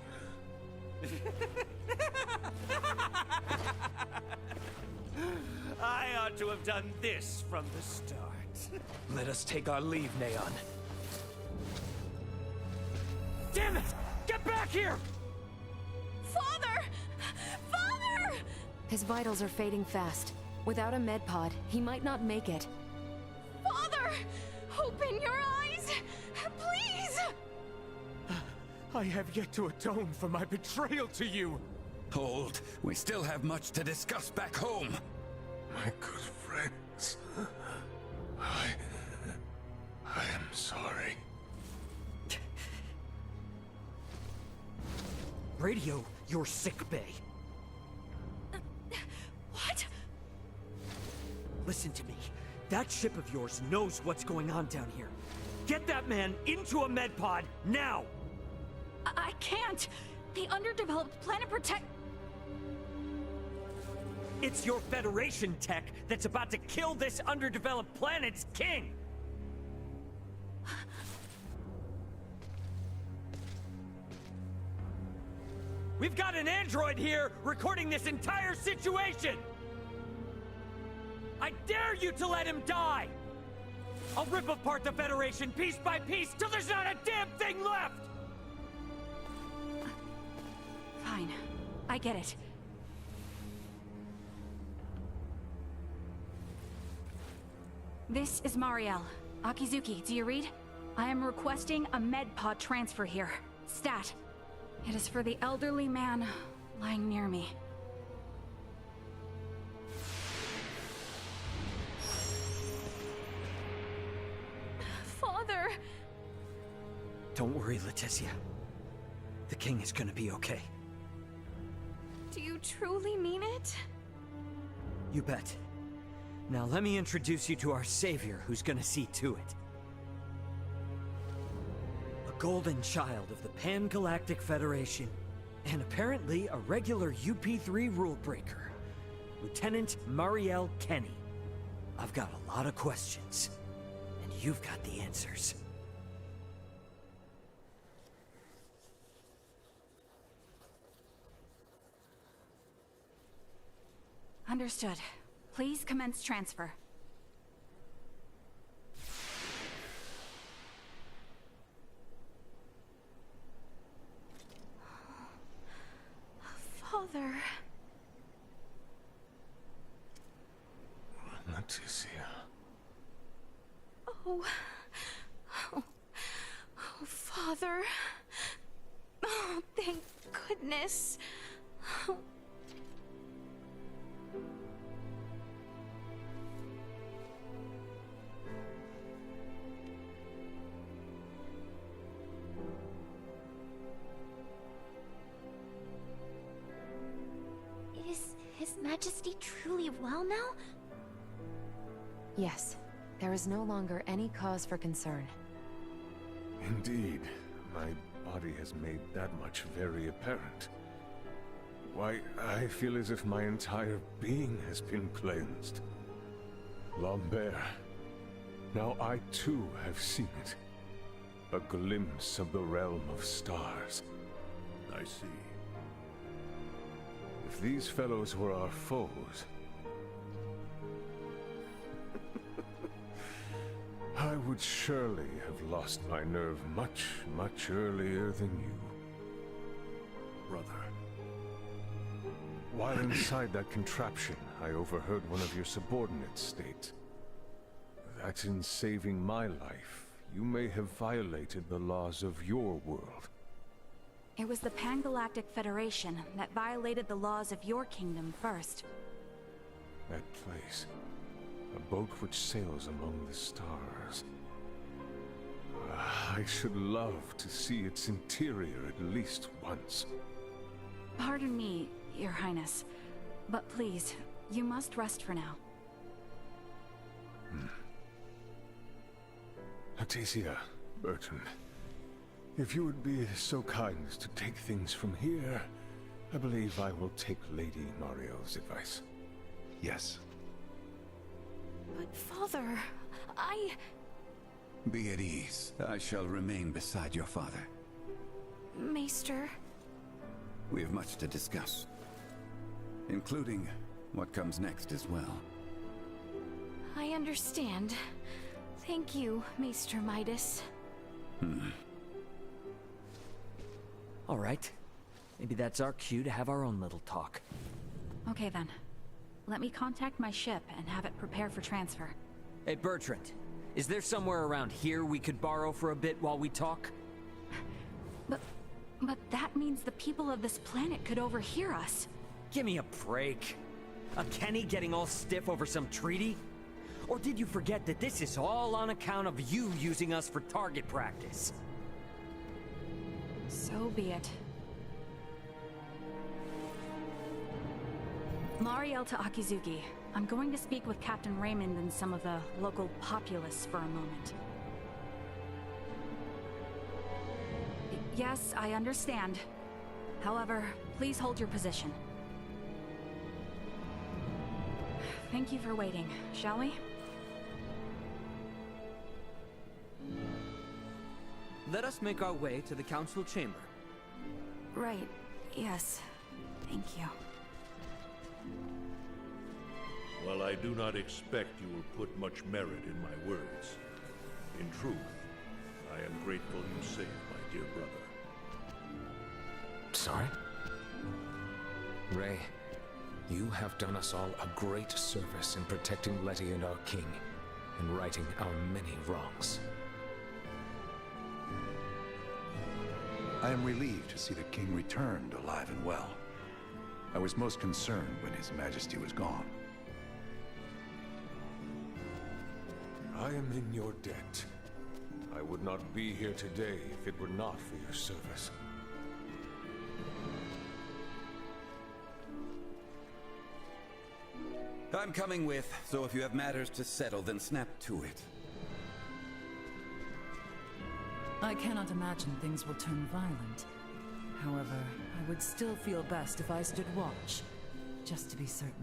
proud to have done this from the start. Let us take our leave, Neon. Damn it! Get back here! Father! Father! His vitals are fading fast. Without a med pod, he might not make it. Father! Open your eyes! Please! I have yet to atone for my betrayal to you. Hold. We still have much to discuss back home. My good friends. I am sorry. Radio your sick bay. What? Listen to me. That ship of yours knows what's going on down here. Get that man into a med pod now! I can't. The underdeveloped planet protect... It's your Federation tech that's about to kill this underdeveloped planet's king! We've got an android here recording this entire situation! I dare you to let him die! I'll rip apart the Federation piece by piece till there's not a damn thing left! Fine. I get it. This is Marielle. Akizuki, do you read? I am requesting a med pod transfer here. Stat. It is for the elderly man lying near me. Father! Don't worry, Leticia. The king is gonna be okay. Do you truly mean it? You bet. Now let me introduce you to our savior who's gonna see to it. A golden child of the Pan-Galactic Federation, and apparently a regular UP3 rule breaker. Lieutenant Marielle Kenny. I've got a lot of questions, and you've got the answers. Understood. Please commence transfer. Father... Leticia. Oh. Oh, Father. Oh, thank goodness. Oh. Is His Majesty truly well now? Yes. There is no longer any cause for concern. Indeed. My body has made that much very apparent. Why, I feel as if my entire being has been cleansed. Lambert. Now I too have seen it. A glimpse of the realm of stars. I see. If these fellows were our foes, I would surely have lost my nerve much, much earlier than you. Brother. While inside that contraption, I overheard one of your subordinates state that in saving my life, you may have violated the laws of your world. It was the Pan-Galactic Federation that violated the laws of your kingdom first. That place. A boat which sails among the stars. I should love to see its interior at least once. Pardon me, Your Highness, but please, you must rest for now. Leticia, Bertrand, if you would be so kind as to take things from here, I believe I will take Lady Marielle's advice. Yes. But Father, Be at ease. I shall remain beside your father. Maester... We have much to discuss, including what comes next as well. I understand. Thank you, Maester Midas. All right. Maybe that's our cue to have our own little talk. Okay then. Let me contact my ship and have it prepare for transfer. Hey, Bertrand. Is there somewhere around here we could borrow for a bit while we talk? But that means the people of this planet could overhear us. Give me a break. A Kenny getting all stiff over some treaty? Or did you forget that this is all on account of you using us for target practice? So be it. Mariel to Akizuki. I'm going to speak with Captain Raymond and some of the local populace for a moment. Yes, I understand. However, please hold your position. Thank you for waiting, shall we? Let us make our way to the council chamber. Right, yes. Thank you. While I do not expect you will put much merit in my words, in truth, I am grateful you saved my dear brother. Sorry? Ray, you have done us all a great service in protecting Letty and our king, and righting our many wrongs. I am relieved to see the king returned alive and well. I was most concerned when His Majesty was gone. I am in your debt. I would not be here today if it were not for your service. I'm coming with, so if you have matters to settle, then snap to it. I cannot imagine things will turn violent. However, I would still feel best if I stood watch, just to be certain.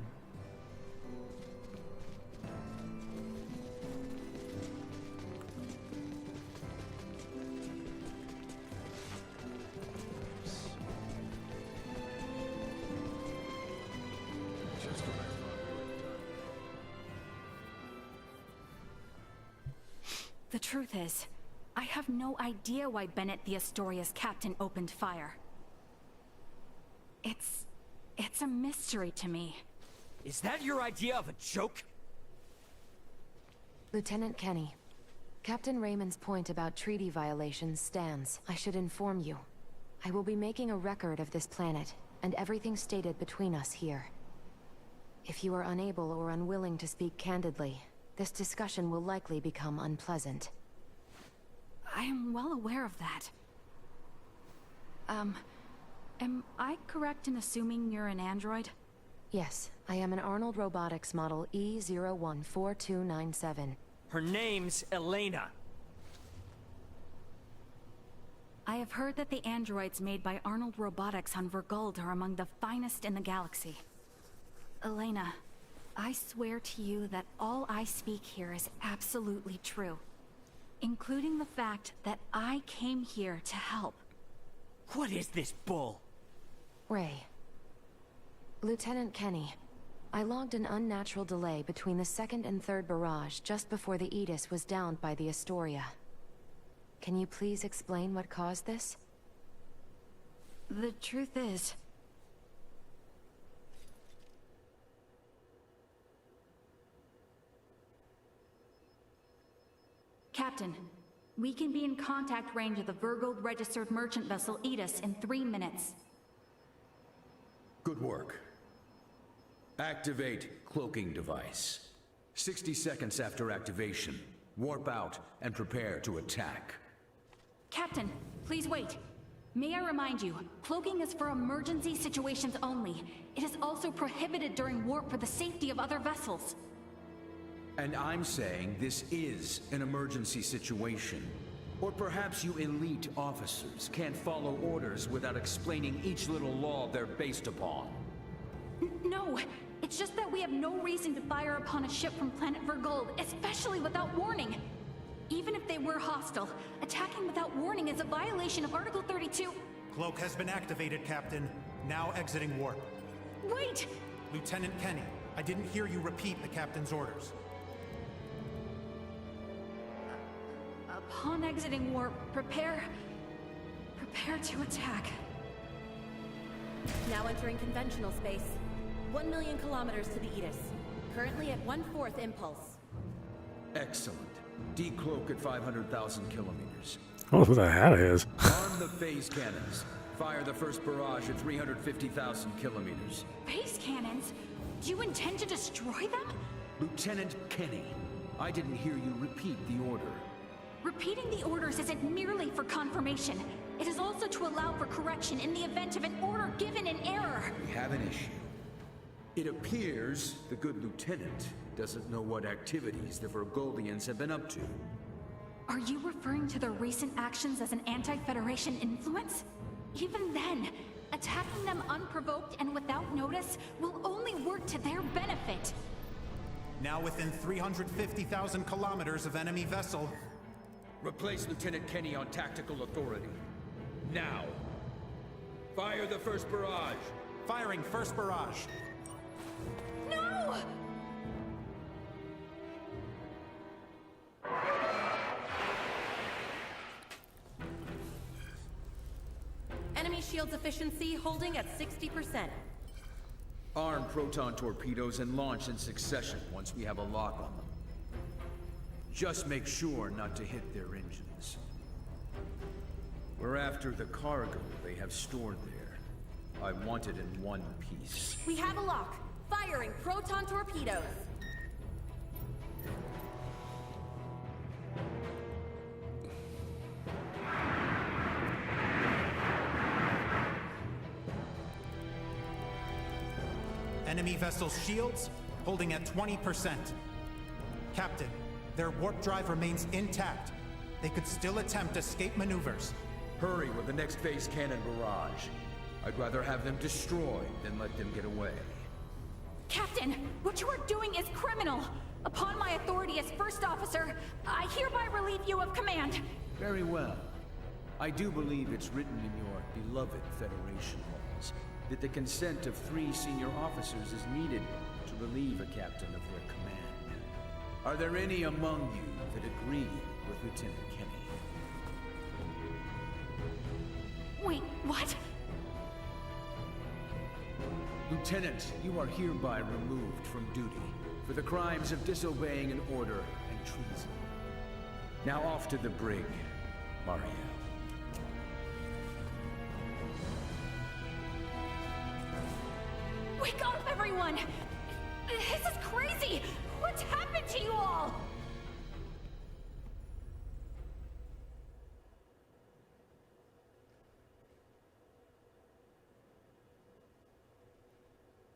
The truth is, I have no idea why Bennett the Astoria's captain opened fire. It's a mystery to me. Is that your idea of a joke? Lieutenant Kenny, Captain Raymond's point about treaty violations stands. I should inform you. I will be making a record of this planet, and everything stated between us here. If you are unable or unwilling to speak candidly, this discussion will likely become unpleasant. I am well aware of that. Am I correct in assuming you're an android? Yes, I am an Arnold Robotics model E014297. Her name's Elena. I have heard that the androids made by Arnold Robotics on Verguld are among the finest in the galaxy. Elena, I swear to you that all I speak here is absolutely true. Including the fact that I came here to help. What is this bull? Ray. Lieutenant Kenny, I logged an unnatural delay between the second and third barrage just before the Aegis was downed by the Astoria. Can you please explain what caused this? The truth is... Captain, we can be in contact range of the Verguld registered merchant vessel Aegis in 3 minutes. Good work. Activate cloaking device. 60 seconds after activation, warp out and prepare to attack. Captain, please wait. May I remind you, cloaking is for emergency situations only. It is also prohibited during warp for the safety of other vessels. And I'm saying this is an emergency situation. Or perhaps you elite officers can't follow orders without explaining each little law they're based upon. No, it's just that we have no reason to fire upon a ship from planet Verguld, especially without warning. Even if they were hostile, attacking without warning is a violation of Article 32. Cloak has been activated, Captain. Now exiting warp. Wait! Lieutenant Kenny, I didn't hear you repeat the Captain's orders. Upon exiting warp, prepare to attack. Now entering conventional space. 1 million kilometers to the Edis. Currently at 1/4 impulse. Excellent. Decloak at 500,000 kilometers. Oh, who the hell is? Arm the phase cannons. Fire the first barrage at 350,000 kilometers. Phase cannons? Do you intend to destroy them? Lieutenant Kenny, I didn't hear you repeat the order. Repeating the orders isn't merely for confirmation. It is also to allow for correction in the event of an order given in error. We have an issue. It appears the good lieutenant doesn't know what activities the Virgoldians have been up to. Are you referring to their recent actions as an anti-Federation influence? Even then, attacking them unprovoked and without notice will only work to their benefit. Now within 350,000 kilometers of enemy vessel. Replace Lieutenant Kenny on tactical authority. Now. Fire the first barrage. Firing first barrage. No! Enemy shields efficiency holding at 60%. Arm proton torpedoes and launch in succession once we have a lock on them. Just make sure not to hit their engines. We're after the cargo they have stored there. I want it in one piece. We have a lock. Firing proton torpedoes. Enemy vessel's shields holding at 20%. Captain, their warp drive remains intact. They could still attempt escape maneuvers. Hurry with the next phase cannon barrage. I'd rather have them destroyed than let them get away. Captain, what you are doing is criminal. Upon my authority as first officer, I hereby relieve you of command. Very well. I do believe it's written in your beloved Federation laws that the consent of 3 senior officers is needed to relieve a captain of their command. Are there any among you that agree with Lieutenant Kenny? Wait, what? Lieutenant, you are hereby removed from duty for the crimes of disobeying an order and treason. Now off to the brig, Mariel. Wake up, everyone! This is crazy! What's happened to you all?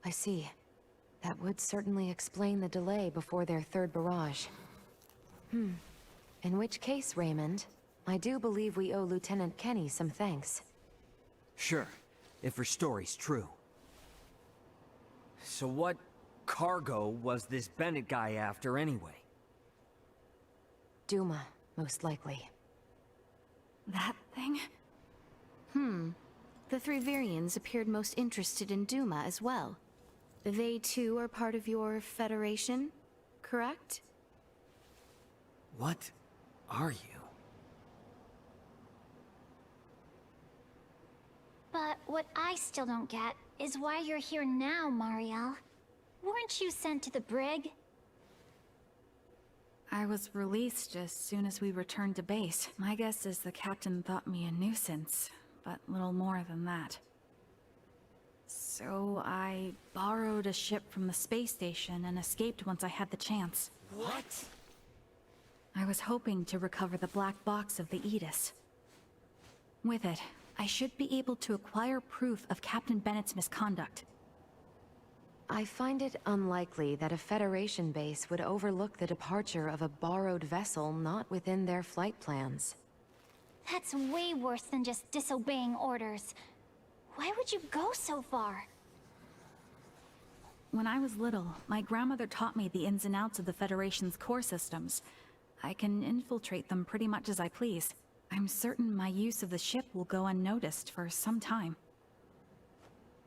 I see. That would certainly explain the delay before their third barrage. In which case, Raymond, I do believe we owe Lieutenant Kenny some thanks. Sure, if her story's true. So what cargo was this Bennett guy after anyway? Duma, most likely. That thing? The 3 Virians appeared most interested in Duma as well. They too are part of your Federation, correct? What are you? But what I still don't get is why you're here now, Mariel. Weren't you sent to the brig? I was released as soon as we returned to base. My guess is the captain thought me a nuisance, but little more than that. So I borrowed a ship from the space station and escaped once I had the chance. What? I was hoping to recover the black box of the Edis. With it, I should be able to acquire proof of Captain Bennett's misconduct. I find it unlikely that a Federation base would overlook the departure of a borrowed vessel not within their flight plans. That's way worse than just disobeying orders. Why would you go so far? When I was little, my grandmother taught me the ins and outs of the Federation's core systems. I can infiltrate them pretty much as I please. I'm certain my use of the ship will go unnoticed for some time.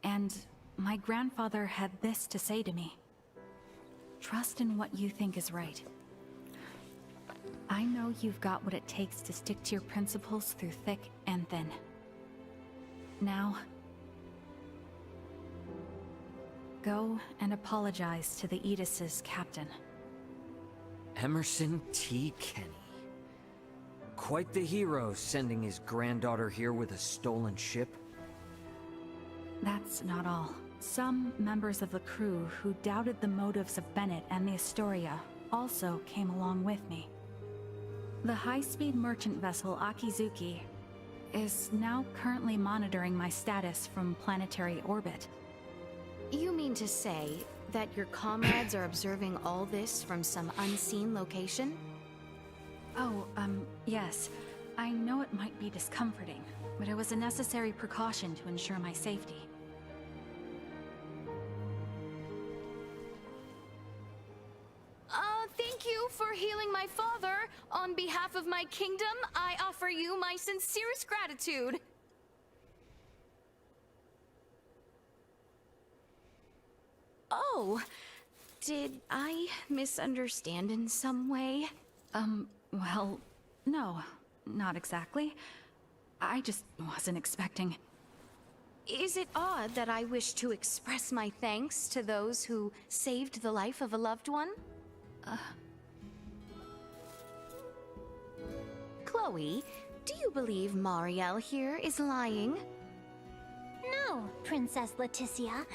And my grandfather had this to say to me. Trust in what you think is right. I know you've got what it takes to stick to your principles through thick and thin. Now, go and apologize to the Edis's captain. Emerson T. Kenny. Quite the hero, sending his granddaughter here with a stolen ship. That's not all. Some members of the crew who doubted the motives of Bennett and the Astoria also came along with me. The high-speed merchant vessel Akizuki is now currently monitoring my status from planetary orbit. You mean to say that your comrades are observing all this from some unseen location? Oh, yes. I know it might be discomforting, but it was a necessary precaution to ensure my safety. Thank you for healing my father. On behalf of my kingdom, I offer you my sincerest gratitude. Oh, did I misunderstand in some way? Well, no, not exactly. I just wasn't expecting... Is it odd that I wish to express my thanks to those who saved the life of a loved one? Chloe, do you believe Marielle here is lying? No, Princess Leticia.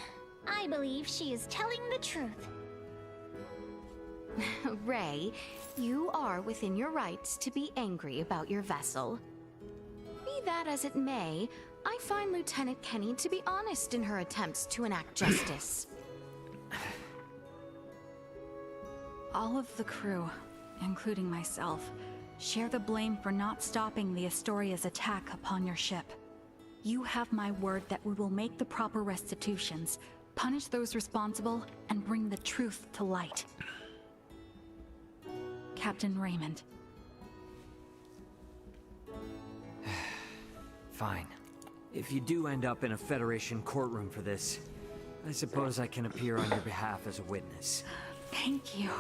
I believe she is telling the truth. Ray, you are within your rights to be angry about your vessel. Be that as it may, I find Lieutenant Kenny to be honest in her attempts to enact justice. All of the crew, including myself, share the blame for not stopping the Astoria's attack upon your ship. You have my word that we will make the proper restitutions, punish those responsible, and bring the truth to light. Captain Raymond. Fine. If you do end up in a Federation courtroom for this, I suppose I can appear on your behalf as a witness. Thank you.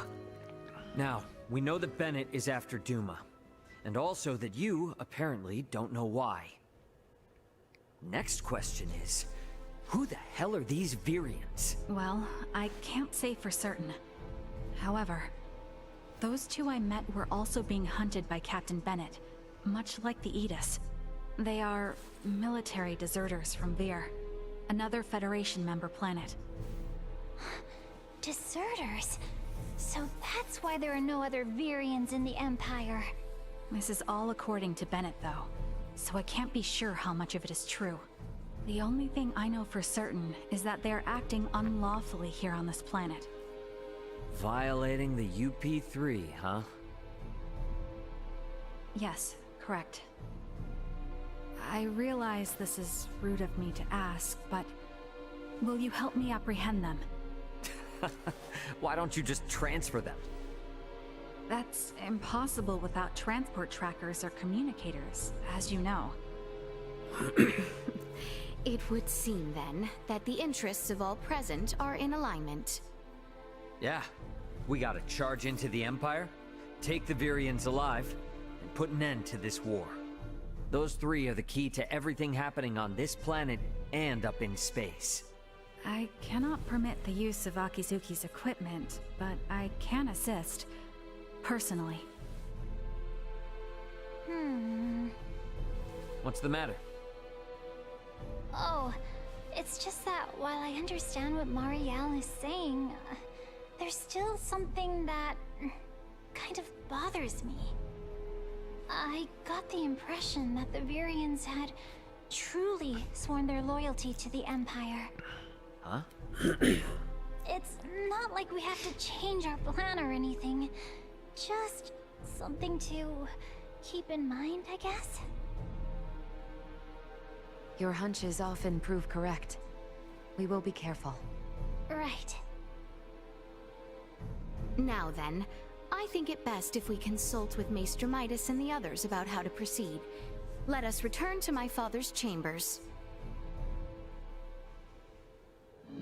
Now, we know that Bennett is after Duma, and also that you, apparently, don't know why. Next question is, who the hell are these Virians? Well, I can't say for certain. However, those two I met were also being hunted by Captain Bennett, much like the Edis. They are military deserters from Vir, another Federation member planet. Deserters? So that's why there are no other Virians in the Empire. This is all according to Bennett, though, so I can't be sure how much of it is true. The only thing I know for certain is that they're acting unlawfully here on this planet. Violating the UP3, huh? Yes, correct. I realize this is rude of me to ask, but will you help me apprehend them? Why don't you just transfer them? That's impossible without transport trackers or communicators, as you know. It would seem, then, that the interests of all present are in alignment. Yeah. We gotta charge into the Empire, take the Virians alive, and put an end to this war. Those three are the key to everything happening on this planet and up in space. I cannot permit the use of Akizuki's equipment, but I can assist, personally. What's the matter? Oh, it's just that while I understand what Marielle is saying, there's still something that kind of bothers me. I got the impression that the Virians had truly sworn their loyalty to the Empire. Huh? It's not like we have to change our plan or anything. Just something to keep in mind, I guess. Your hunches often prove correct. We will be careful. Right. Now then, I think it best if we consult with Maester Midas and the others about how to proceed. Let us return to my father's chambers.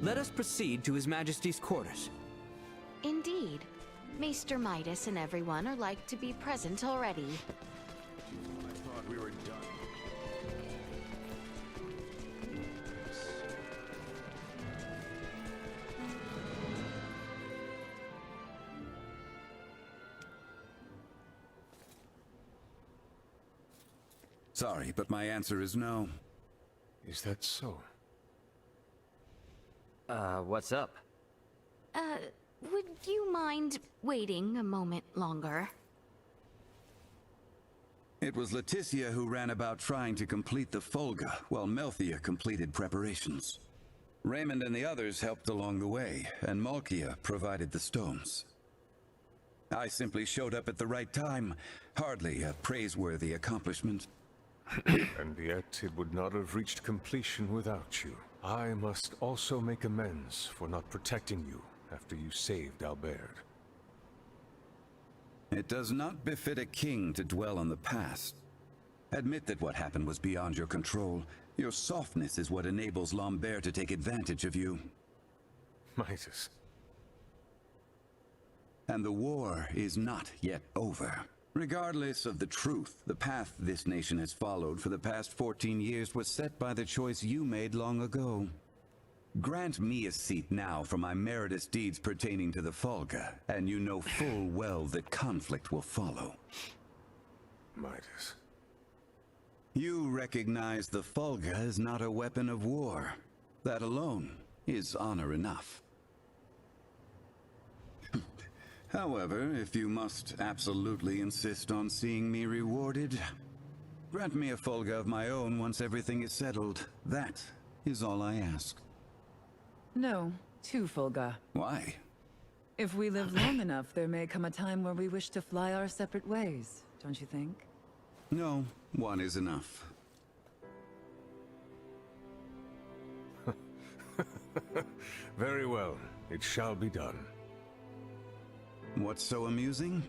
Let us proceed to His Majesty's quarters. Indeed. Maester Midas and everyone are like to be present already. I thought we were done. Sorry, but my answer is no. Is that so? What's up? Would you mind waiting a moment longer? It was Leticia who ran about trying to complete the Folga, while Melthia completed preparations. Raymond and the others helped along the way, and Malkia provided the stones. I simply showed up at the right time, hardly a praiseworthy accomplishment. And yet it would not have reached completion without you. I must also make amends for not protecting you after you saved Albert. It does not befit a king to dwell on the past. Admit that what happened was beyond your control. Your softness is what enables Lambert to take advantage of you. Midas. And the war is not yet over. Regardless of the truth, the path this nation has followed for the past 14 years was set by the choice you made long ago. Grant me a seat now for my meritorious deeds pertaining to the Folga, and you know full well that conflict will follow. Midas. You recognize the Folga is not a weapon of war. That alone is honor enough. However, if you must absolutely insist on seeing me rewarded, grant me a Folga of my own once everything is settled. That is all I ask. No, 2 Fulga. Why? If we live long enough, there may come a time where we wish to fly our separate ways, don't you think? No, 1 is enough. Very well, it shall be done. What's so amusing?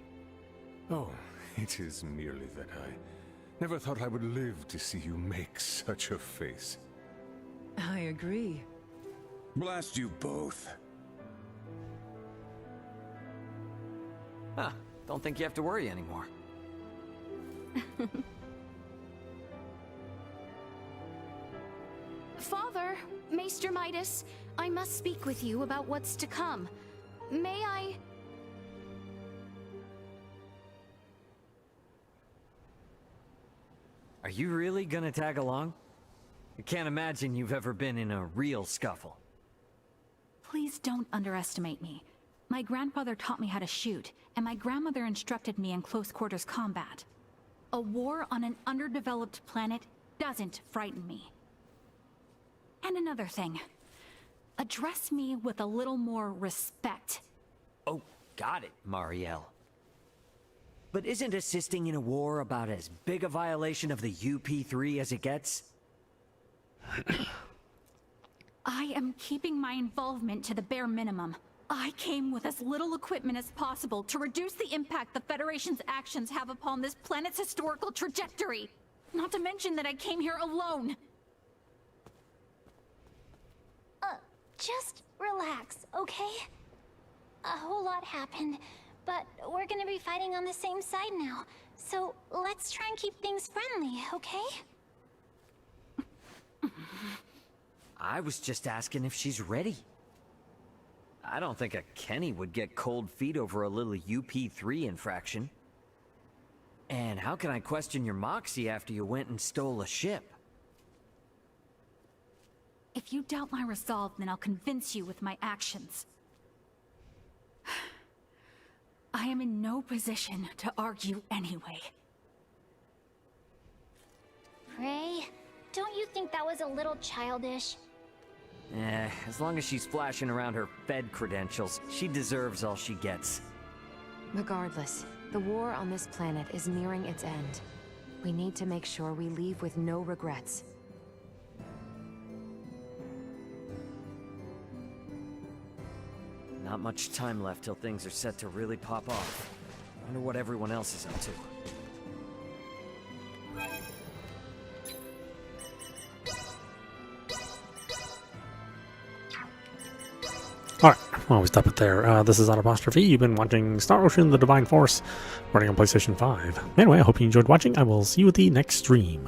Oh, it is merely that I never thought I would live to see you make such a face. I agree. Blast you both. Huh, don't think you have to worry anymore. Father, Maester Midas, I must speak with you about what's to come. May I... Are you really gonna tag along? I can't imagine you've ever been in a real scuffle. Please don't underestimate me. My grandfather taught me how to shoot, and my grandmother instructed me in close quarters combat. A war on an underdeveloped planet doesn't frighten me. And another thing. Address me with a little more respect. Oh, got it, Marielle. But isn't assisting in a war about as big a violation of the UP3 as it gets? I am keeping my involvement to the bare minimum. I came with as little equipment as possible to reduce the impact the Federation's actions have upon this planet's historical trajectory. Not to mention that I came here alone. Just relax, okay? A whole lot happened, but we're gonna be fighting on the same side now. So let's try and keep things friendly, okay? I was just asking if she's ready. I don't think a Kenny would get cold feet over a little UP3 infraction. And how can I question your moxie after you went and stole a ship? If you doubt my resolve, then I'll convince you with my actions. I am in no position to argue anyway. Ray, don't you think that was a little childish? As long as she's flashing around her Fed credentials, she deserves all she gets. Regardless, the war on this planet is nearing its end. We need to make sure we leave with no regrets. Not much time left till things are set to really pop off. Wonder what everyone else is up to. Alright, Well, we stop it there. This is audap. You've been watching Star Ocean: The Divine Force, running on PlayStation 5. Anyway, I hope you enjoyed watching. I will see you at the next stream.